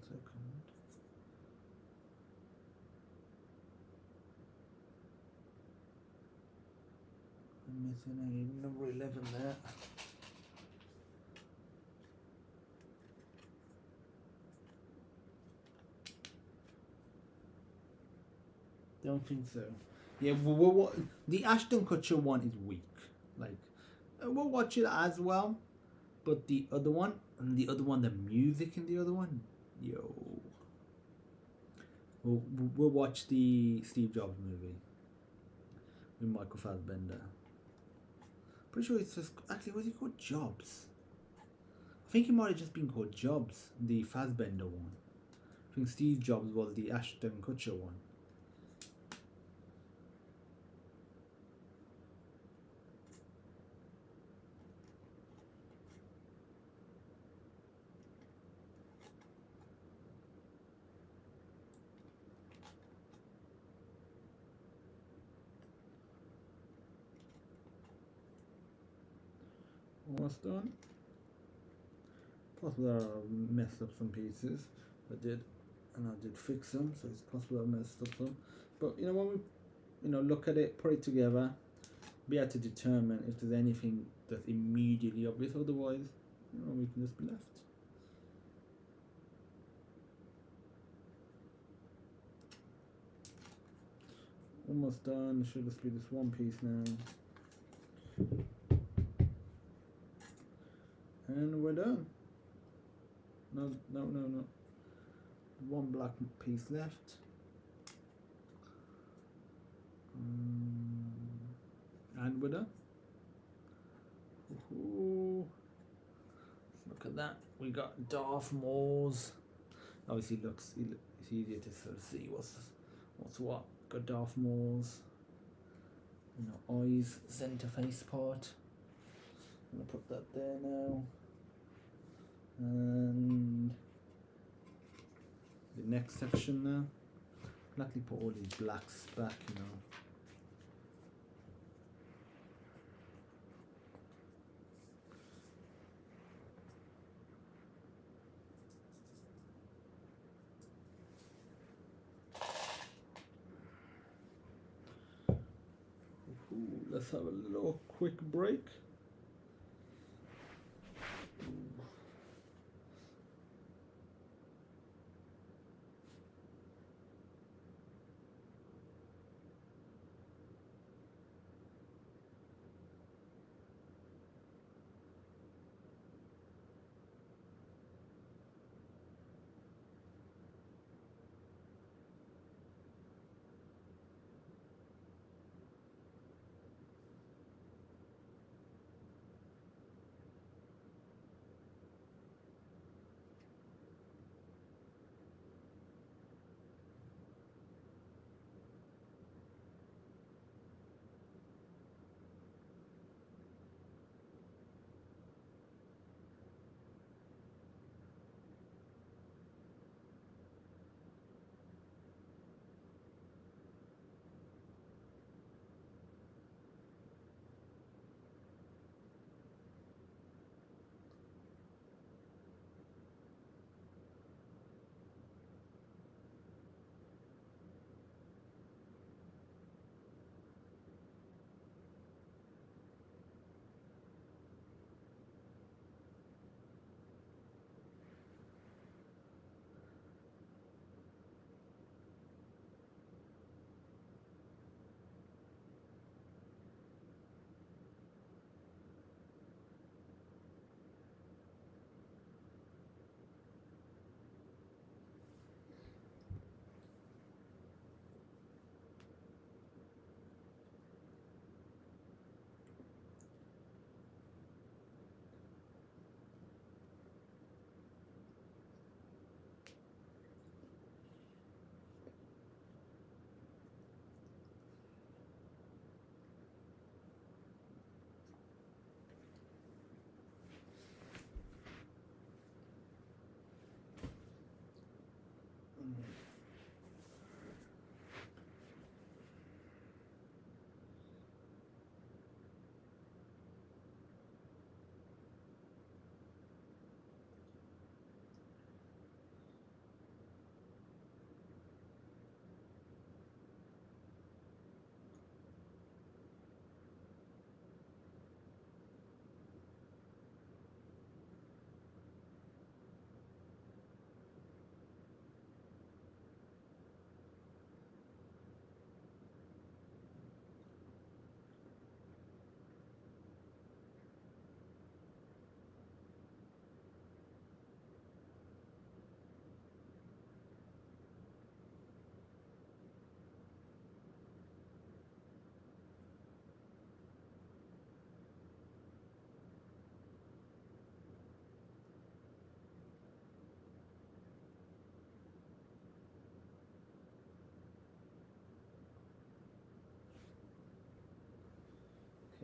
second. I'm missing a number 11 there. Don't think so. Yeah, the Ashton Kutcher one is weak. Like, we'll watch it as well, but the other one, the music in the other one, yo. We'll watch the Steve Jobs movie with Michael Fassbender. Pretty sure it's just, actually, was it called Jobs? I think it might have just been called Jobs, the Fassbender one. I think Steve Jobs was the Ashton Kutcher one. Almost done. Possible I messed up some pieces. I did fix them, so it's possible I messed up some. But when we look at it, put it together, be able to determine if there's anything that's immediately obvious. Otherwise, we can just be left. Almost done. Should just be this one piece now. And we're done. No. One black piece left. And we're done. Ooh. Look at that. We got Darth Maul's. Obviously, it's easier to sort of see what's what. Got Darth Maul's. Eyes, center face part. I'm gonna put that there now. And the next section now. Luckily put all these blacks back, Let's have a little quick break.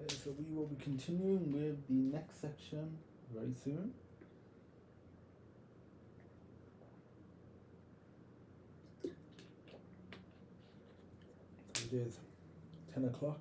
Okay, so we will be continuing with the next section very soon. So it is 10 o'clock.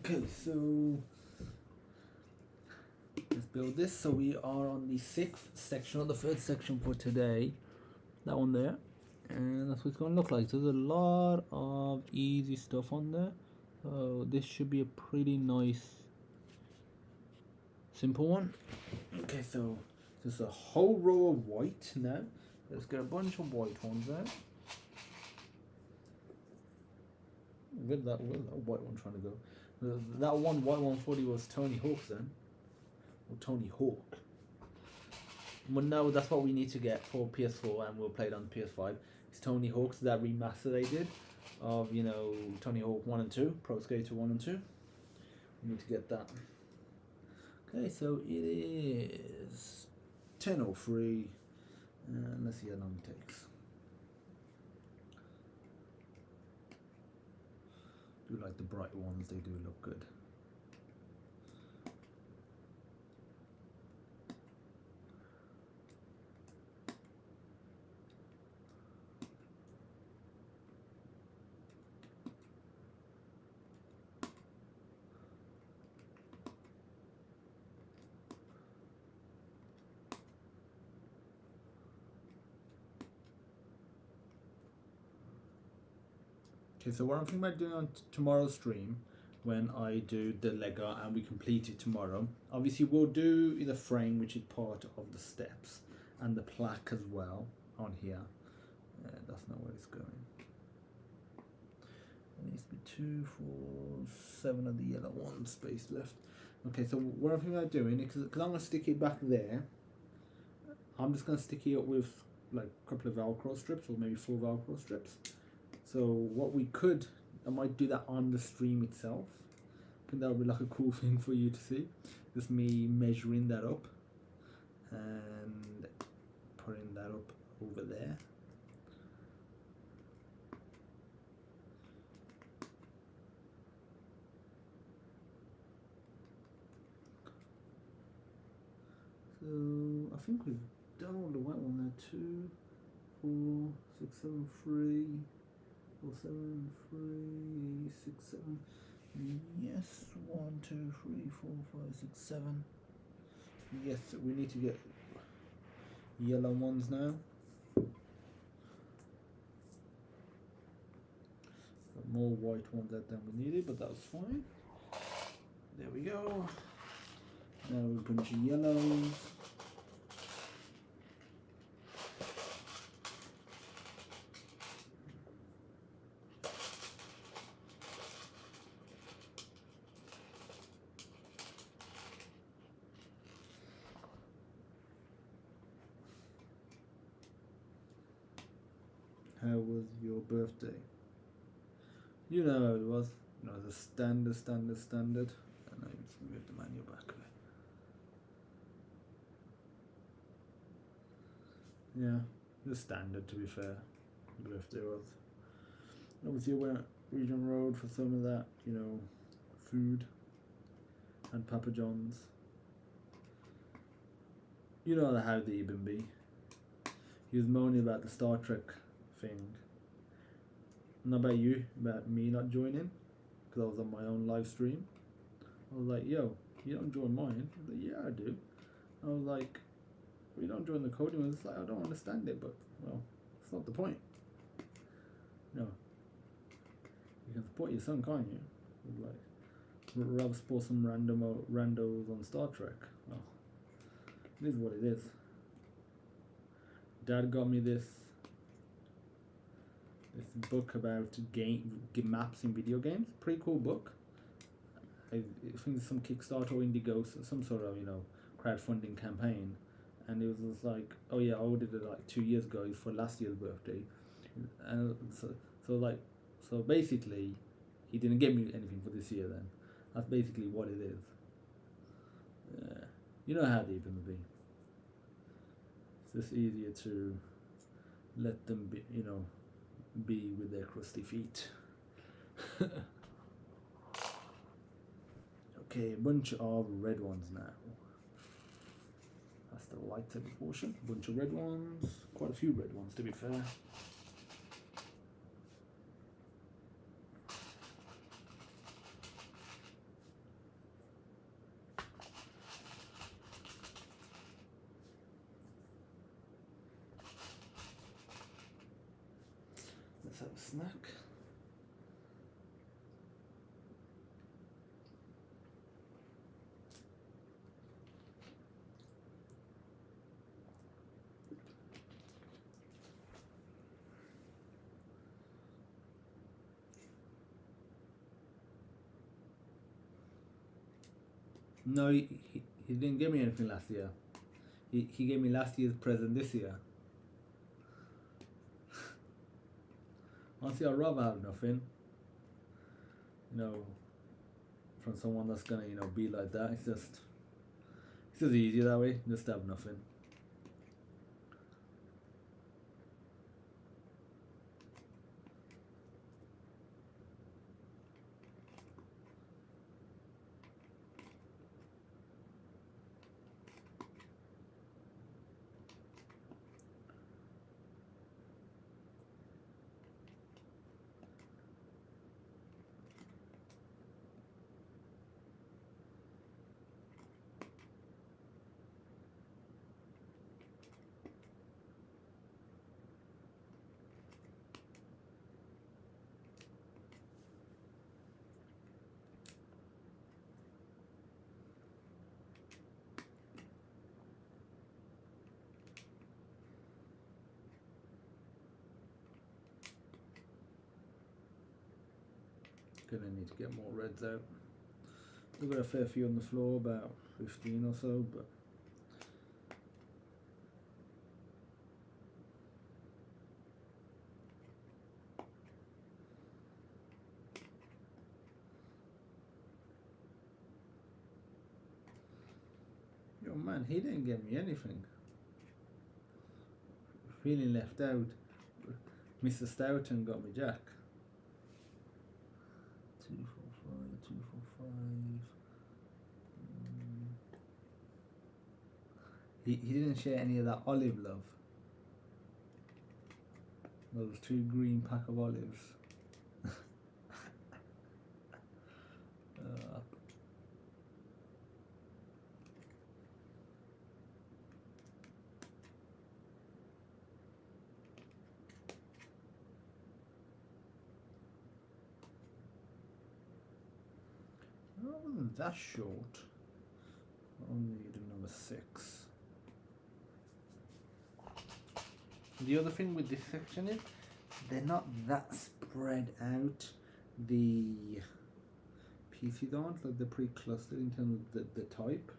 Okay, so let's build this. So we are on the 6th section, or the 3rd section for today. That one there. And that's what it's going to look like. So there's a lot of easy stuff on there. So this should be a pretty nice, simple one. Okay, so there's a whole row of white now. Let's get a bunch of white ones out. Where's that white one trying to go? That one white 140 was Tony Hawk's then. Or Tony Hawk. Well, no, that's what we need to get for PS4, and we'll play it on PS5. It's Tony Hawk's, that remaster they did of, you know, Tony Hawk 1 and 2, Pro Skater 1 and 2. We need to get that. Okay, so it is 10:03, and let's see how long it takes. Do like the bright ones, they do look good. Okay, so what I'm thinking about doing on tomorrow's stream, when I do the Lego and we complete it tomorrow, obviously we'll do the frame, which is part of the steps, and the plaque as well on here. That's not where it's going. There needs to be 2, 4, 7 of the yellow one space left. Okay, so what I'm thinking about doing, because I'm going to stick it back there, I'm just going to stick it up with like a couple of Velcro strips, or maybe 4 Velcro strips. So what we could, I might do that on the stream itself. I think that would be like a cool thing for you to see. Just me measuring that up and putting that up over there. So I think we've done all the white one there. 2, 4, 6, 7, 3. 4, 7, 3, 6, 7. Yes, 1, 2, 3, 4, 5, 6, 7. Yes, we need to get yellow ones now. Got more white ones out than we needed, but that was fine. There we go. Now a bunch of yellows. How was your birthday? You know how it was. You know, the standard. And I just move the manual back a bit. Yeah, the standard, to be fair. The birthday was. Obviously, I went Regent Road for some of that, you know, food. And Papa John's. You know how the Eben be. He was moaning about the Star Trek thing. Not about you, about me not joining, because I was on my own live stream. I was like, yo, you don't join mine. He was like, yeah, I do. I was like, well, you don't join the coding one. It's like, I don't understand it, but, well, it's not the point. No. You can support your son, can't you? Like, rather support some randos on Star Trek. Well, it is what it is. Dad got me this book about maps in video games. Pretty cool book. I think it's some Kickstarter or Indiegogo, some sort of, crowdfunding campaign. And it was just like, oh yeah, I ordered it like 2 years ago for last year's birthday. And so basically, he didn't give me anything for this year then. That's basically what it is. Yeah. You know how they're going to be. It's just easier to let them be with their crusty feet. Okay, a bunch of red ones now. That's the lighter portion. A bunch of red ones. Quite a few red ones, to be fair. Let's have a snack. No, he didn't give me anything last year. He gave me last year's present this year. Honestly, I'd rather have nothing. From someone that's gonna, be like that. It's just easier that way. Just have nothing. Gonna need to get more reds out. We've got a fair few on the floor, about 15 or so, but yo man, he didn't give me anything. Feeling left out. Mr. Stoughton got me Jack. 245, 245. He didn't share any of that olive love. Those 2 green pack of olives. It wasn't that short. Only the number 6. The other thing with this section is they're not that spread out. The pieces aren't, like they're pretty clustered in terms of the type.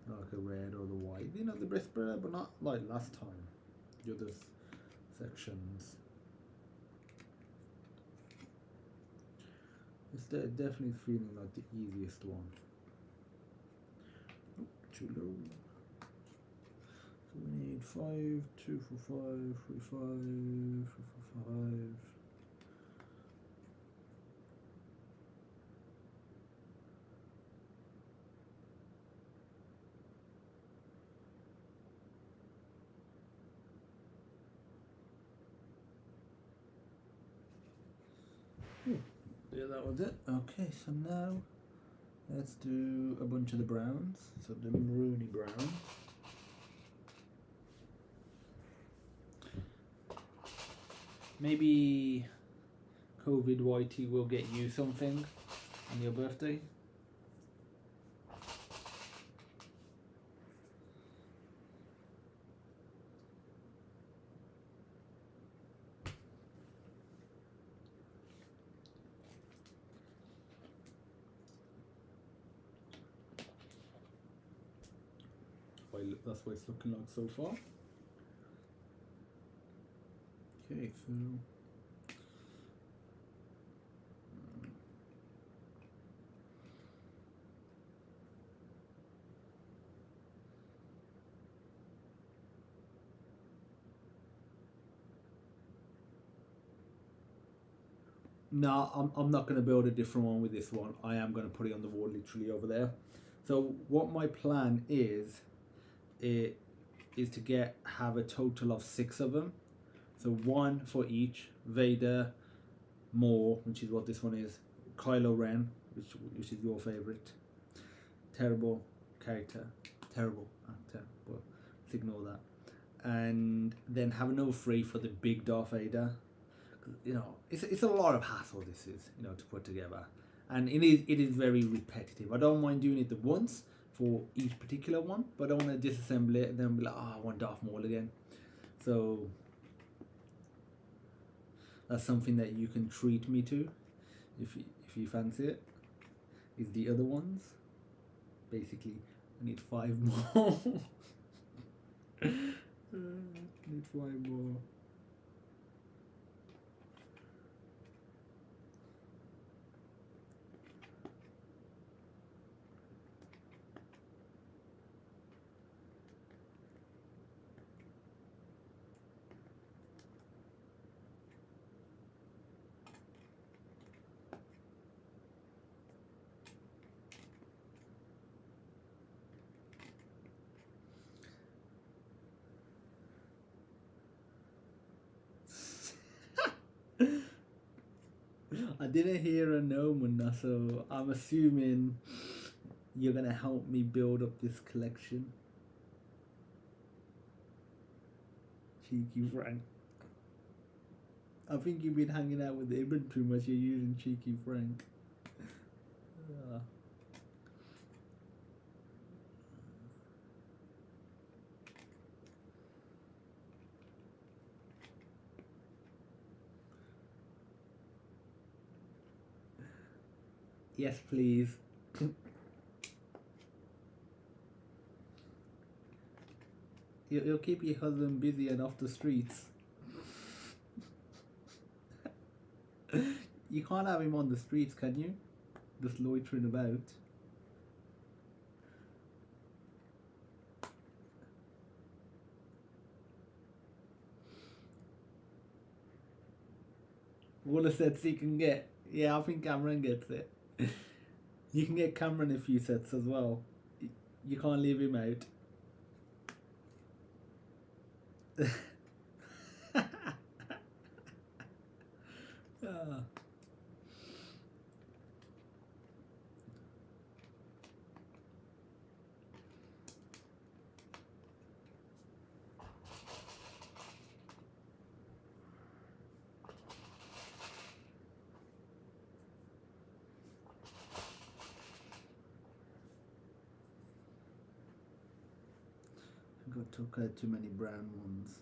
Like a red or the white. They're best spread out, but not like last time. The other sections. It's definitely feeling like the easiest one. Oh, too low. So we need 5, 2 for 5, 3, 5, 3 for 5. Yeah, that was it. Okay, so now let's do a bunch of the browns. So the maroony brown. Maybe COVID YT will get you something on your birthday. That's what it's looking like so far. Okay, so no, I'm not going to build a different one with this one. I am going to put it on the wall literally over there. So what my plan is to have a total of 6 of them. So 1 for each. Vader, Maul, which is what this one is, Kylo Ren, which is your favorite. Terrible character, terrible actor, but let's ignore that. And then have another 3 for the big Darth Vader. You know, it's a lot of hassle. This is, you know, to put together, and it is very repetitive. I don't mind doing it once for each particular one, but I don't want to disassemble it and then be like, oh, I want Darth Maul again. So that's something that you can treat me to, if you fancy it. Is the other ones. Basically, I need 5 more. I need 5 more. I didn't hear a no, Munna, so I'm assuming you're gonna help me build up this collection. Cheeky Frank. I think you've been hanging out with Ibn too much. You're using Cheeky Frank. Yes, please. You'll keep your husband busy and off the streets. You can't have him on the streets, can you? Just loitering about. All the sets he can get. Yeah, I think Cameron gets it. You can get Cameron a few sets as well. You can't leave him out. Ah. I took out too many brown ones.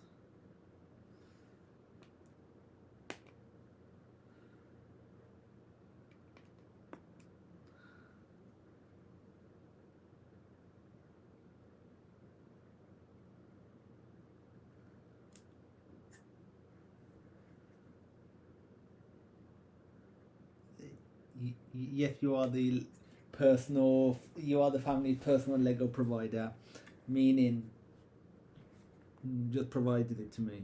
Yes, you are the family's personal Lego provider, meaning just provided it to me.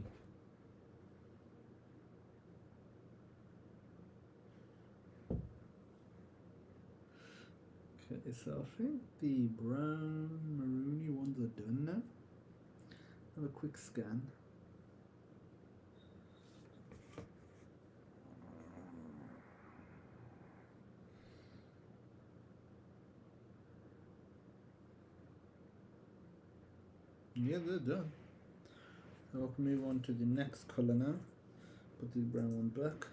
Okay, so I think the brown maroony ones are done now. Have a quick scan. Yeah, they're done. So I can move on to the next colour now. Put the brown one back.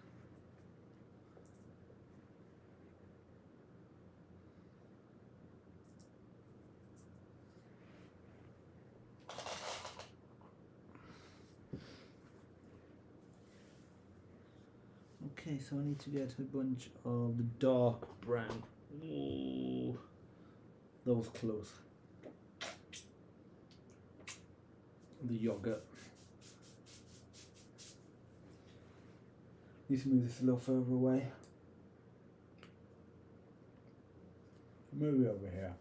Okay, so I need to get a bunch of the dark brown. Ooh, that was close. The yogurt. Need to move this a little further away. Move it over here.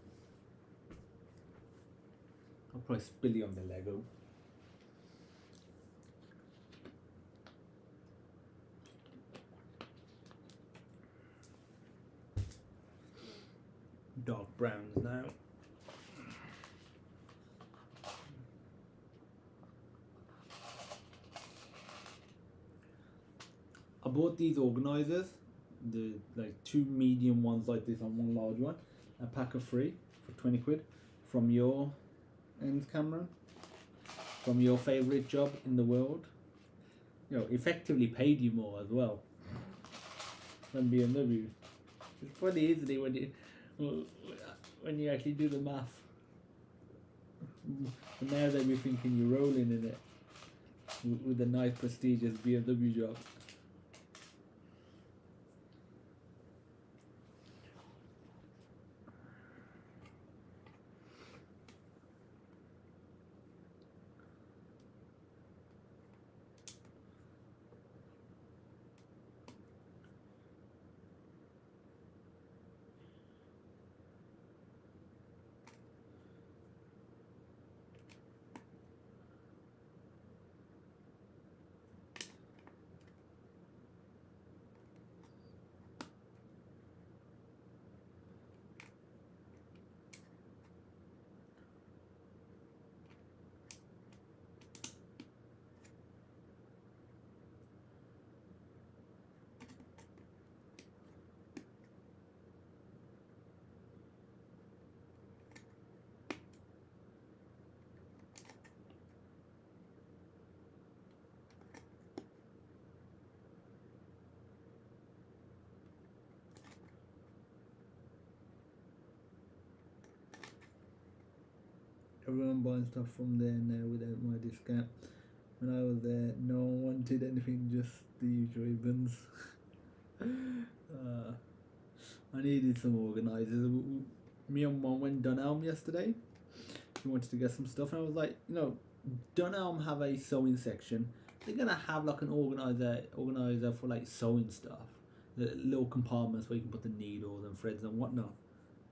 I'll probably spill you on the Lego. Dark browns now. I bought these organisers, the like 2 medium ones like this and 1 large one, a pack of 3 for 20 quid from your end, Cameron, from your favourite job in the world. You know, effectively paid you more as well than BMW. It's funny, isn't it, when you actually do the math. And now they'll be thinking you're rolling in it with a nice prestigious BMW job. Everyone buying stuff from there now without my discount. When I was there, no one wanted anything, just the usual ribbons. I needed some organisers. Me and Mom went Dunelm yesterday. She wanted to get some stuff, and I was like, you know, Dunelm have a sewing section. They're gonna have like an organizer for like sewing stuff. The little compartments where you can put the needles and threads and whatnot.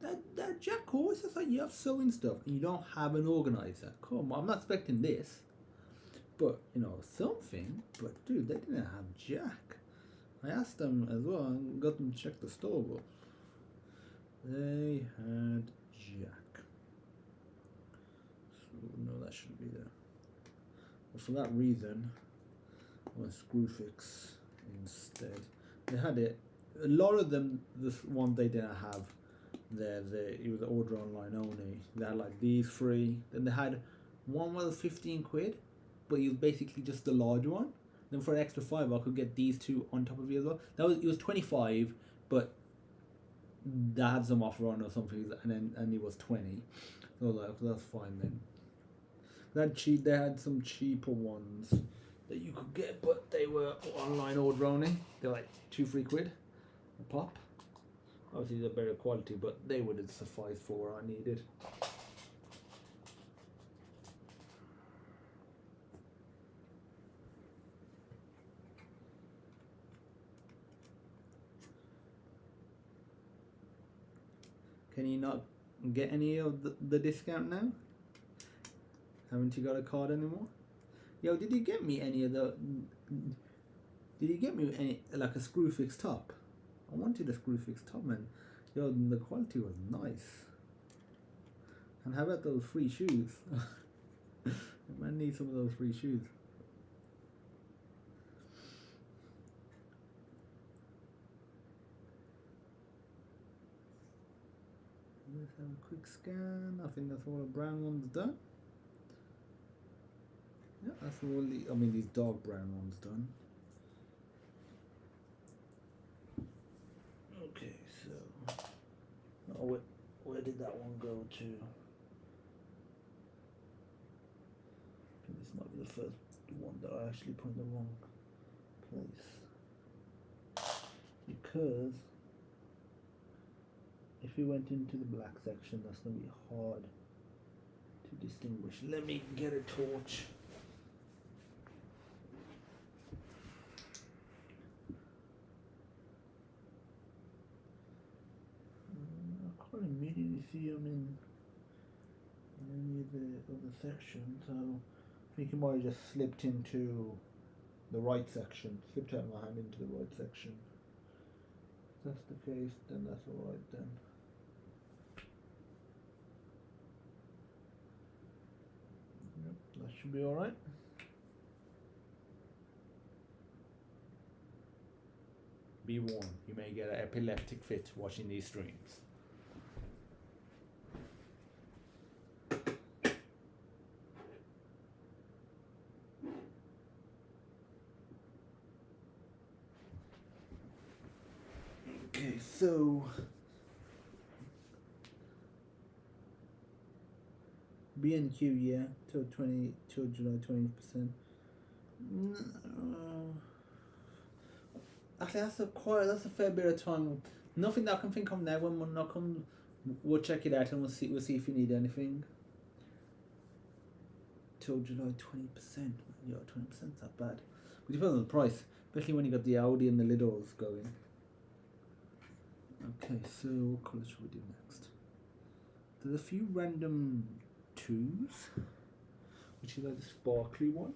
That Jack Horse is like, you have sewing stuff and you don't have an organizer. Come on, I'm not expecting this. But, you know, something. But, dude, they didn't have Jack. I asked them as well and got them to check the store, but they had Jack. So, no, that shouldn't be there. But for that reason, I went Screwfix instead. They had it. A lot of them, this one they didn't have. It was order online only. They had like these 3. Then they had one was 15 quid, but it was basically just the large one. Then for an extra 5, I could get these 2 on top of it as well. It was 25, but that had some offer on or something, and it was 20. So that's fine then. They had some cheaper ones that you could get, but they were online order only. They were like 2-3 quid a pop. Obviously they're better quality, but they would have sufficed for what I needed. Can you not get any of the discount now? Haven't you got a card anymore? Yo, did you get me any of the... Did you get me any, like a Screwfix top? I wanted a Screwfix top, man. Yo, the quality was nice. And how about those free shoes? I need some of those free shoes. Let's have a quick scan. I think that's all the brown ones done. Yeah, that's all these dark brown ones done. Okay, so where did that one go to? I think this might be the first one that I actually put in the wrong place. Because if we went into the black section, that's going to be hard to distinguish. Let me get a torch. I can't immediately see them in any of the other sections, so I think it might have just slipped into the right section, slipped out of my hand into the right section. If that's the case, then that's alright then. Yep, that should be alright. Be warned, you may get an epileptic fit watching these streams. Okay, so B&Q, yeah, till July 20%. Actually, that's a fair bit of time. Nothing that I can think of now. When we'll not come, we'll check it out and we'll see if you need anything. Till July 20%. Yeah, 20%'s not bad. It depends on the price, especially when you got the Audi and the Lidls going. Okay, so what colour should we do next? There's a few random 2s, which is like the sparkly one.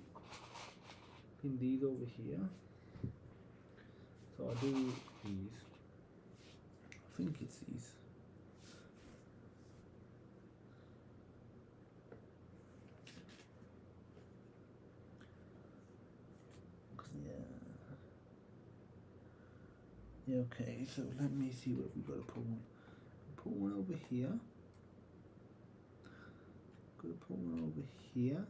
In these over here. So I'll do these. I think it's these. Yeah, okay, so let me see where we gotta put one. Put one over here. Gotta put one over here.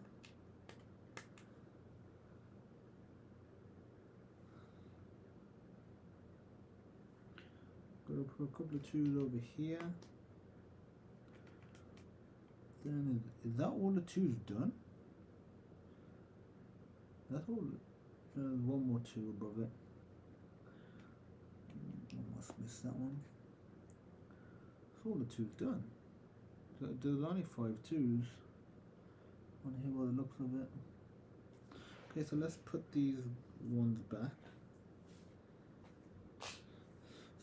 Gotta put a couple of 2s over here. Then is that all the 2s done? That's all. There's one more 2 above it. I must miss that one. That's all the 2s done. So there's only 5 2s on here by the looks of it. Okay, so let's put these ones back.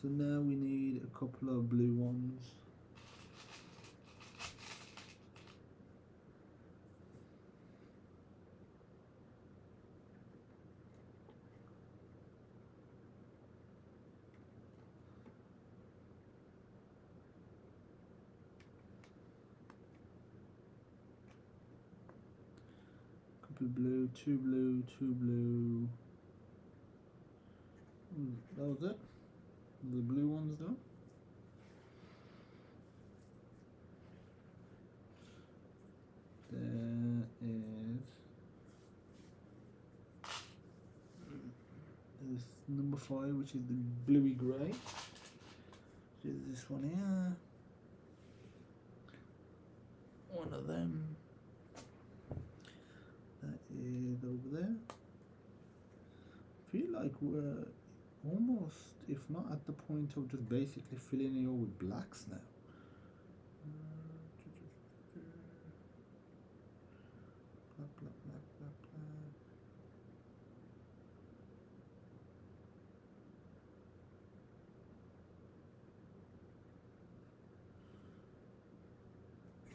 So now we need a couple of blue ones. Couple of blue, 2 blue, 2 blue. That was it. The blue ones done. There is number 5, which is the bluey grey. Which is this one here. One of them. That is over there. I feel like we're almost, if not at the point of just basically filling it all with blacks now. Black, black, black, black, black.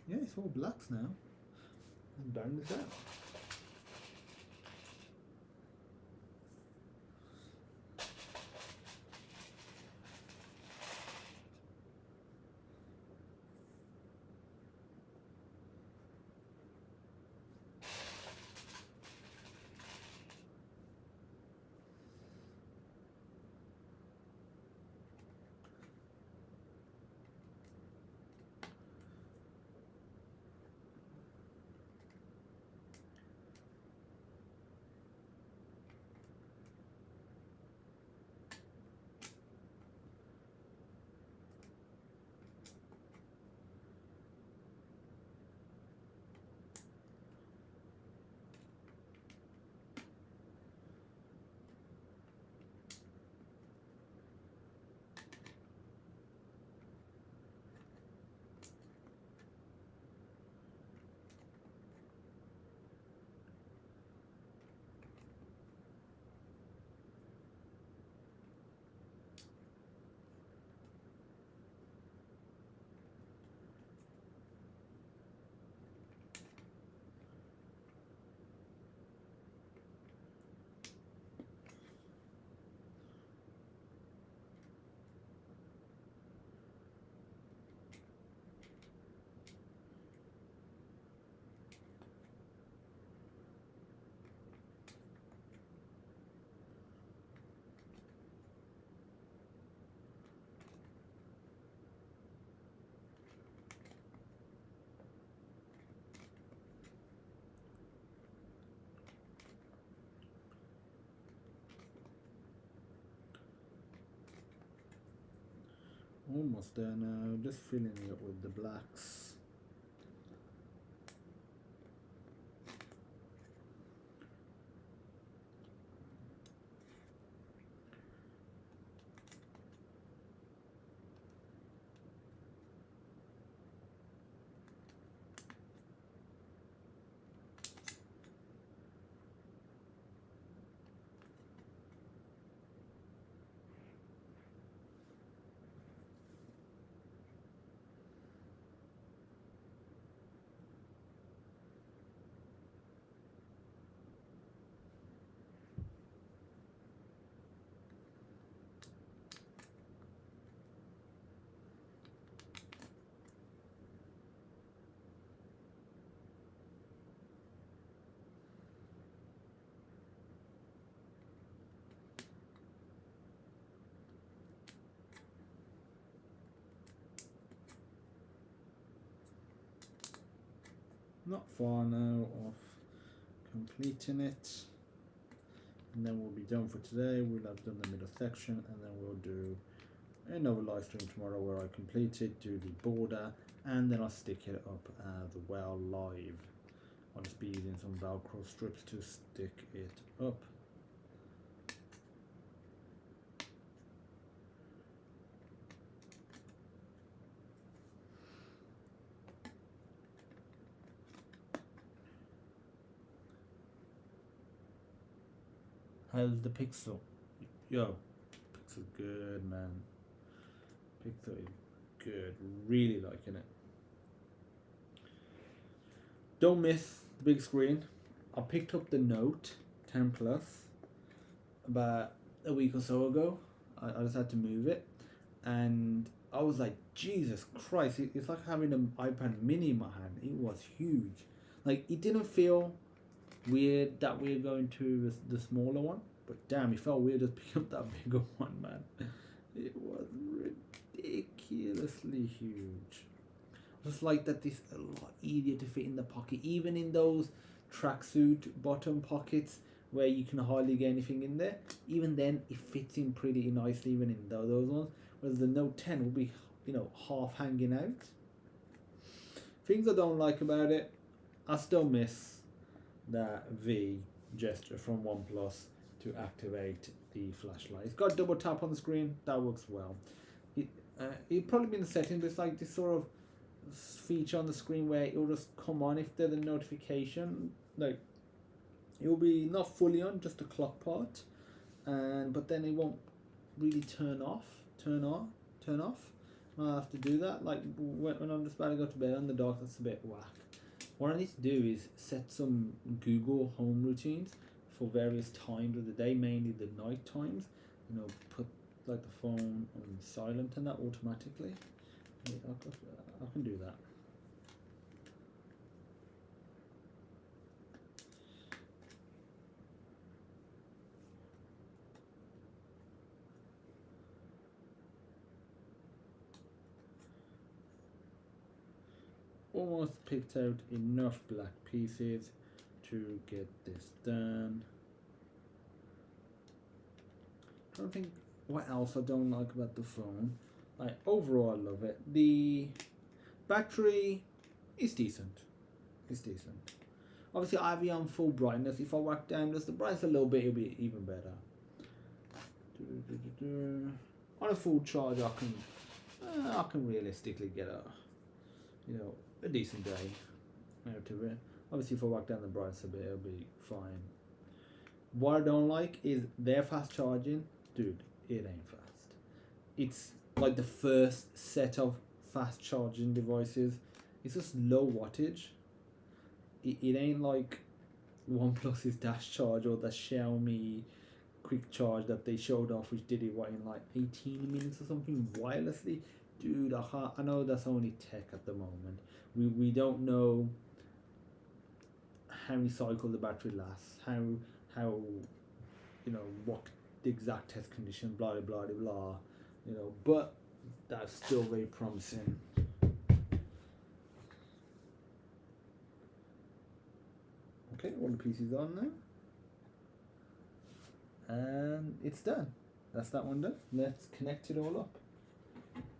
Yeah, it's all blacks now. Let's bang this out. almost there now, just filling it with the blacks. Not far now of completing it, and then we'll be done for today. We'll have done the middle section, and then we'll do another live stream tomorrow where I complete it, do the border, and then I'll stick it up as well live. I'll just be using some Velcro strips to stick it up. How's the pixel? Yo, pixel good, man. Pixel is good. Really liking it. Don't miss the big screen. I picked up the Note 10 Plus about a week or so ago. I just had to move it, and I was like, Jesus Christ! It's like having an iPad Mini in my hand. It was huge. Like, it didn't feel weird that we're going to the smaller one, but damn, it felt weird just picking up that bigger one, man. It was ridiculously huge. I just like that this is a lot easier to fit in the pocket, even in those tracksuit bottom pockets where you can hardly get anything in there. Even then, it fits in pretty nicely even in those ones, whereas the Note 10 will be, you know, half hanging out. Things I don't like about it, I still miss that V gesture from OnePlus to activate the flashlight. It's got double tap on the screen, that works well. It'd probably be in the settings, but it's like this sort of feature on the screen where it'll just come on if there's a notification. Like, it will be not fully on, just the clock part, and but then it won't really turn off. I'll have to do that. Like when I'm just about to go to bed in the dark, that's a bit whack. What I need to do is set some Google Home routines for various times of the day, mainly the night times. You know, put like the phone on silent and that automatically. Yeah, I can do that. Almost picked out enough black pieces to get this done. I don't think what else I don't like about the phone. Like overall, I love it. The battery is decent. It's decent. Obviously, I have it on full brightness. If I whack down just the brightness a little bit, it'll be even better. On a full charge, I can realistically get a decent day out of it. Obviously, if I whack down the brightness a bit, it'll be fine. What I don't like is their fast charging. Dude, it ain't fast. It's like the first set of fast charging devices. It's just low wattage. It ain't like OnePlus's dash charge or the Xiaomi quick charge that they showed off, which did it in like 18 minutes or something wirelessly. Dude, I know that's only tech at the moment. We don't know how many cycles the battery lasts, how what the exact test condition, blah blah blah blah, but that's still very promising. Okay, all the pieces on now, and it's done. That's that one done. Let's connect it all up.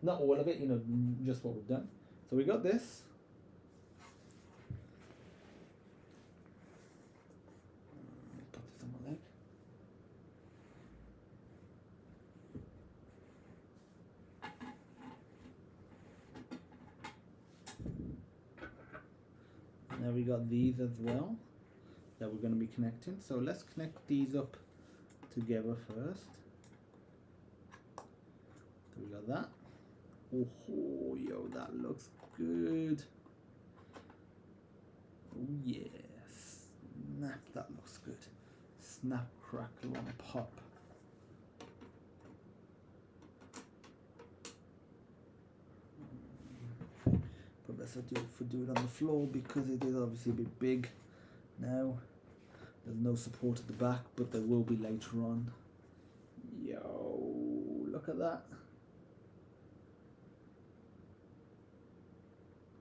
not all of it, you know, just what we've done. So we got this. Put this on my leg. Now we got these as well that we're going to be connecting. So let's connect these up together first. So we got that. Oh, yo, that looks good. Oh yes, snap, that looks good. Snap, crackle, and pop. But let's do it on the floor because it is obviously a bit big now. There's no support at the back, but there will be later on. Yo, look at that.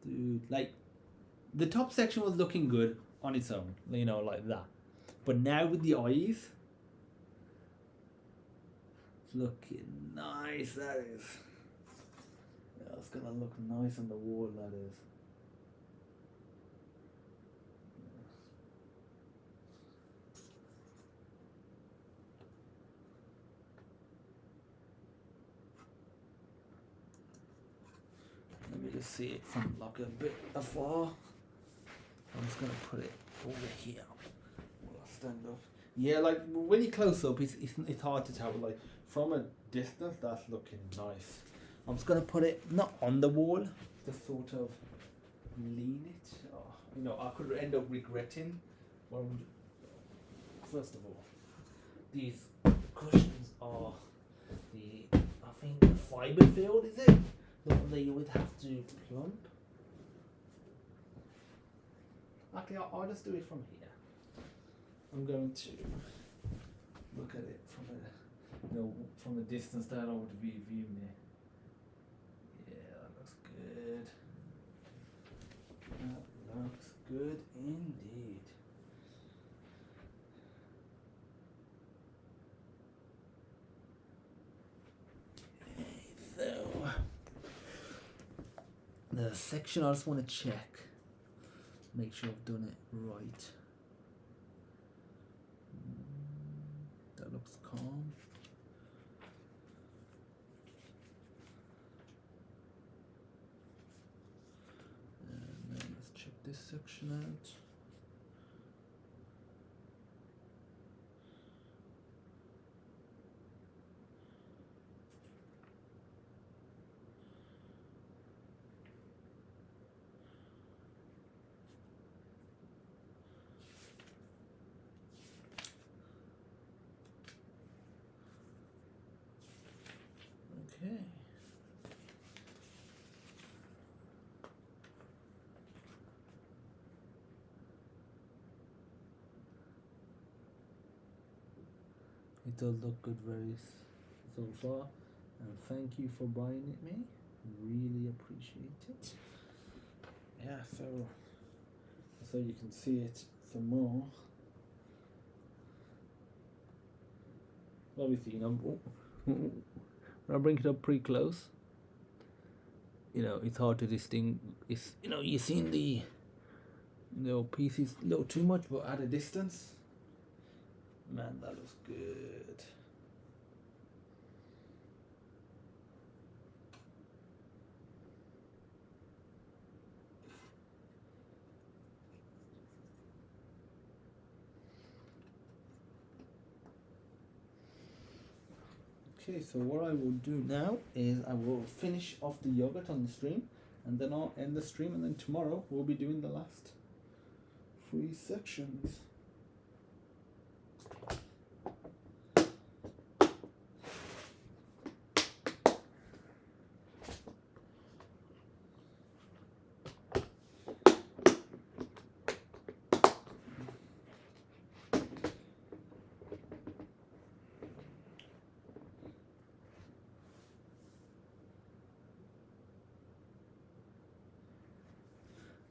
Dude, like, the top section was looking good on its own, you know, like that. But now with the eyes, it's looking nice, that is. Yeah, it's gonna look nice on the wall, that is. Let me just see it from like a bit afar. I'm just gonna put it over here. While I stand up. Yeah, like when you close up, it's hard to tell. But like from a distance, that's looking nice. I'm just gonna put it not on the wall, just sort of lean it. Oh, you know, I could end up regretting. First of all, these cushions are I think the fiber filled, is it? The one that you would have to plump. Actually, I'll just do it from here. I'm going to look at it from a, you know, from a distance that I would be viewing it. Yeah, that looks good. That looks good indeed. Okay, so the section I just want to check. Make sure I've done it right. That looks calm. And then let's check this section out. Okay. It does look good so far, and thank you for buying it, me. Really appreciate it. Yeah, so you can see it some more. Obviously, you know, when I bring it up pretty close, you know, it's hard to distinguish. It's, you know, you've seen the, you know, pieces a little too much, but at a distance, man, that looks good. Okay, so what I will do now is I will finish off the yogurt on the stream, and then I'll end the stream, and then tomorrow we'll be doing the last 3 sections.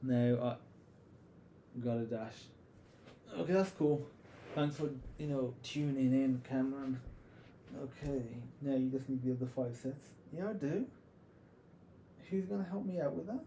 Now I got a dash. Okay, that's cool. Thanks for, you know, tuning in, Cameron. Okay, now you just need the other 5 sets. Yeah, I do. Who's going to help me out with that?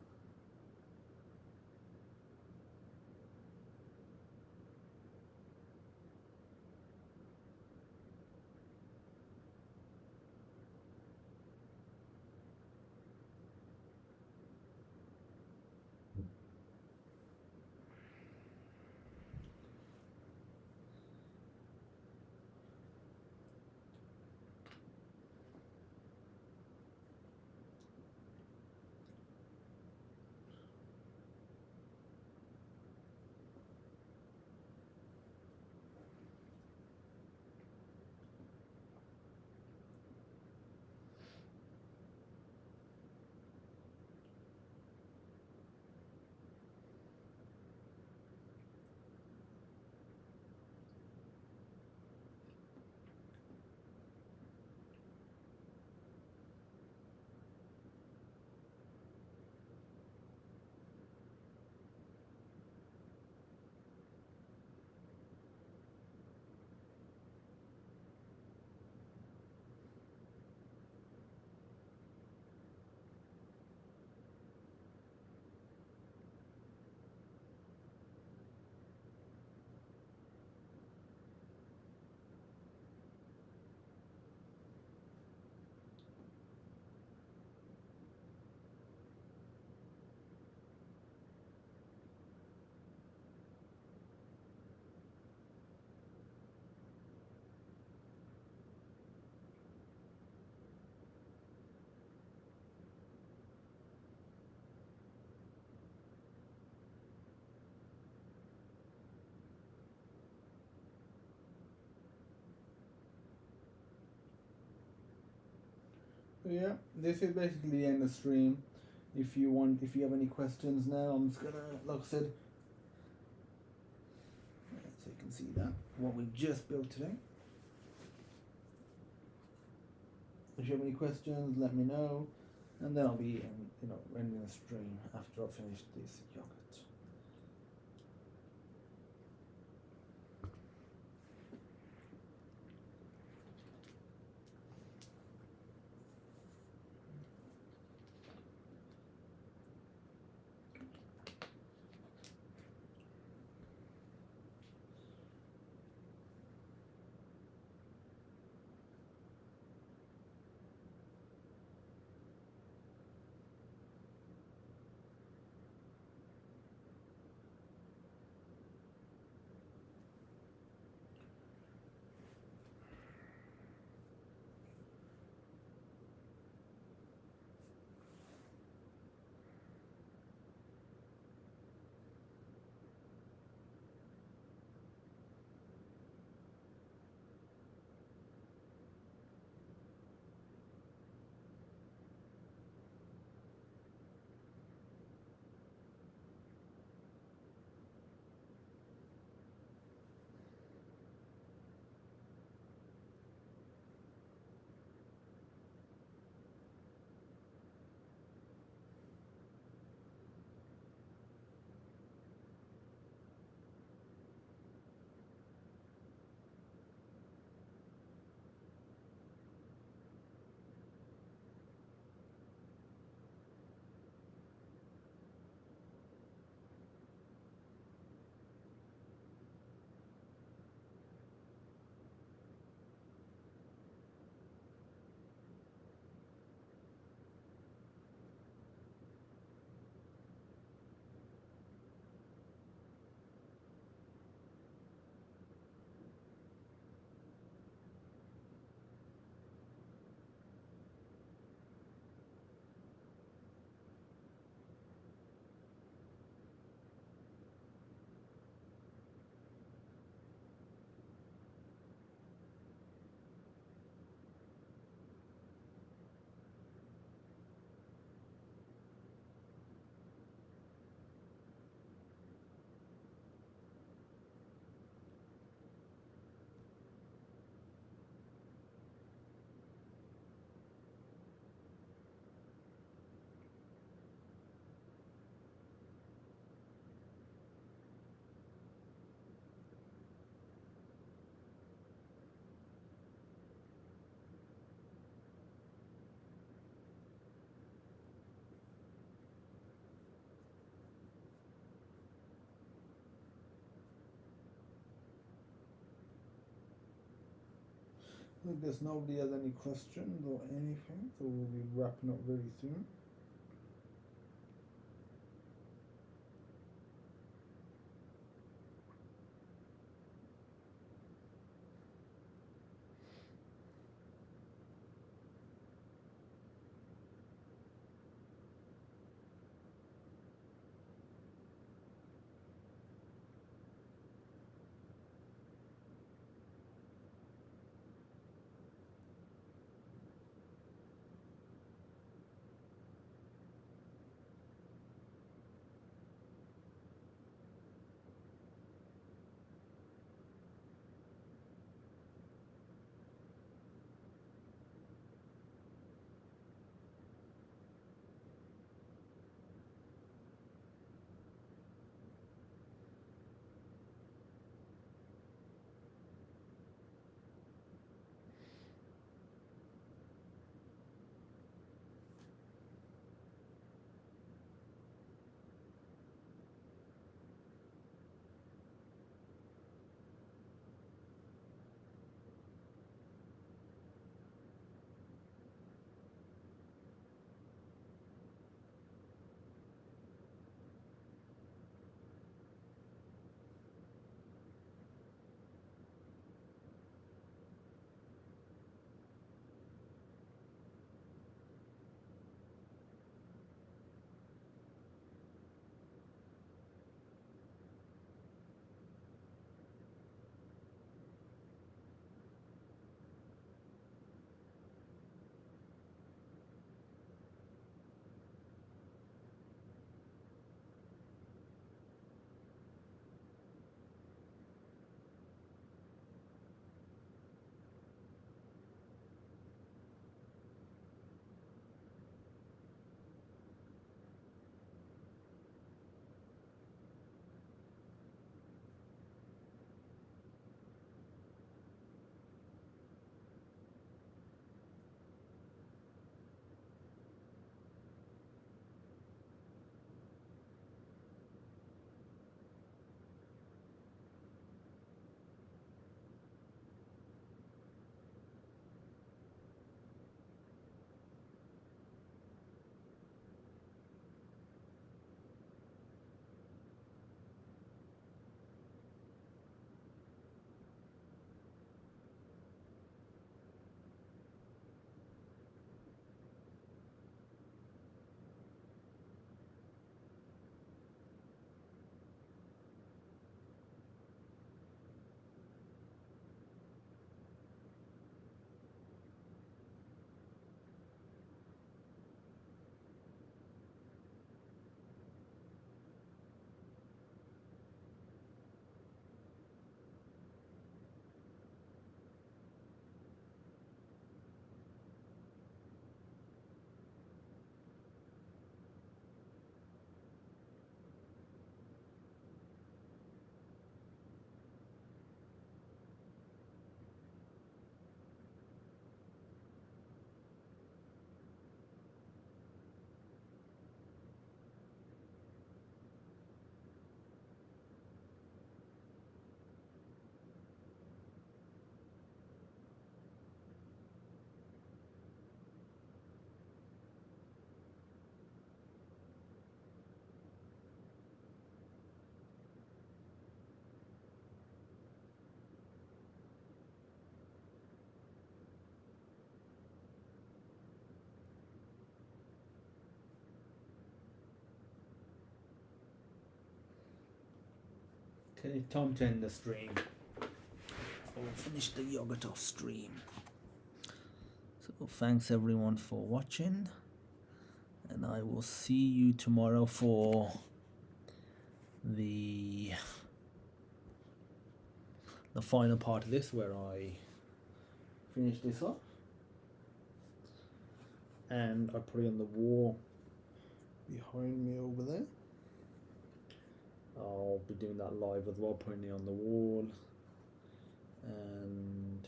Yeah, this is basically the end of the stream. If you have any questions now, I'm just gonna, like I said, so you can see that what we've just built today. If you have any questions, let me know, and then I'll be, ending the stream after I've finished this yogurt. think there's nobody has any questions or anything, so we'll be wrapping up very soon. Okay, time to end the stream. I will finish the yogurt off stream. So thanks everyone for watching, and I will see you tomorrow for the final part of this, where I finish this off and I put it on the wall Behind me over there. I'll be doing that live as well, putting it on the wall. And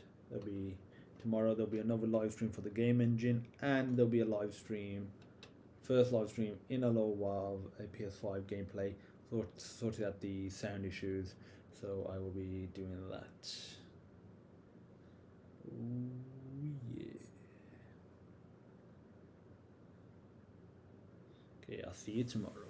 tomorrow there'll be another live stream for the game engine, and there'll be a live stream, first live stream in a little while, a PS5 gameplay, sorted out the sound issues, so I will be doing that. Ooh. Okay, I'll see you tomorrow.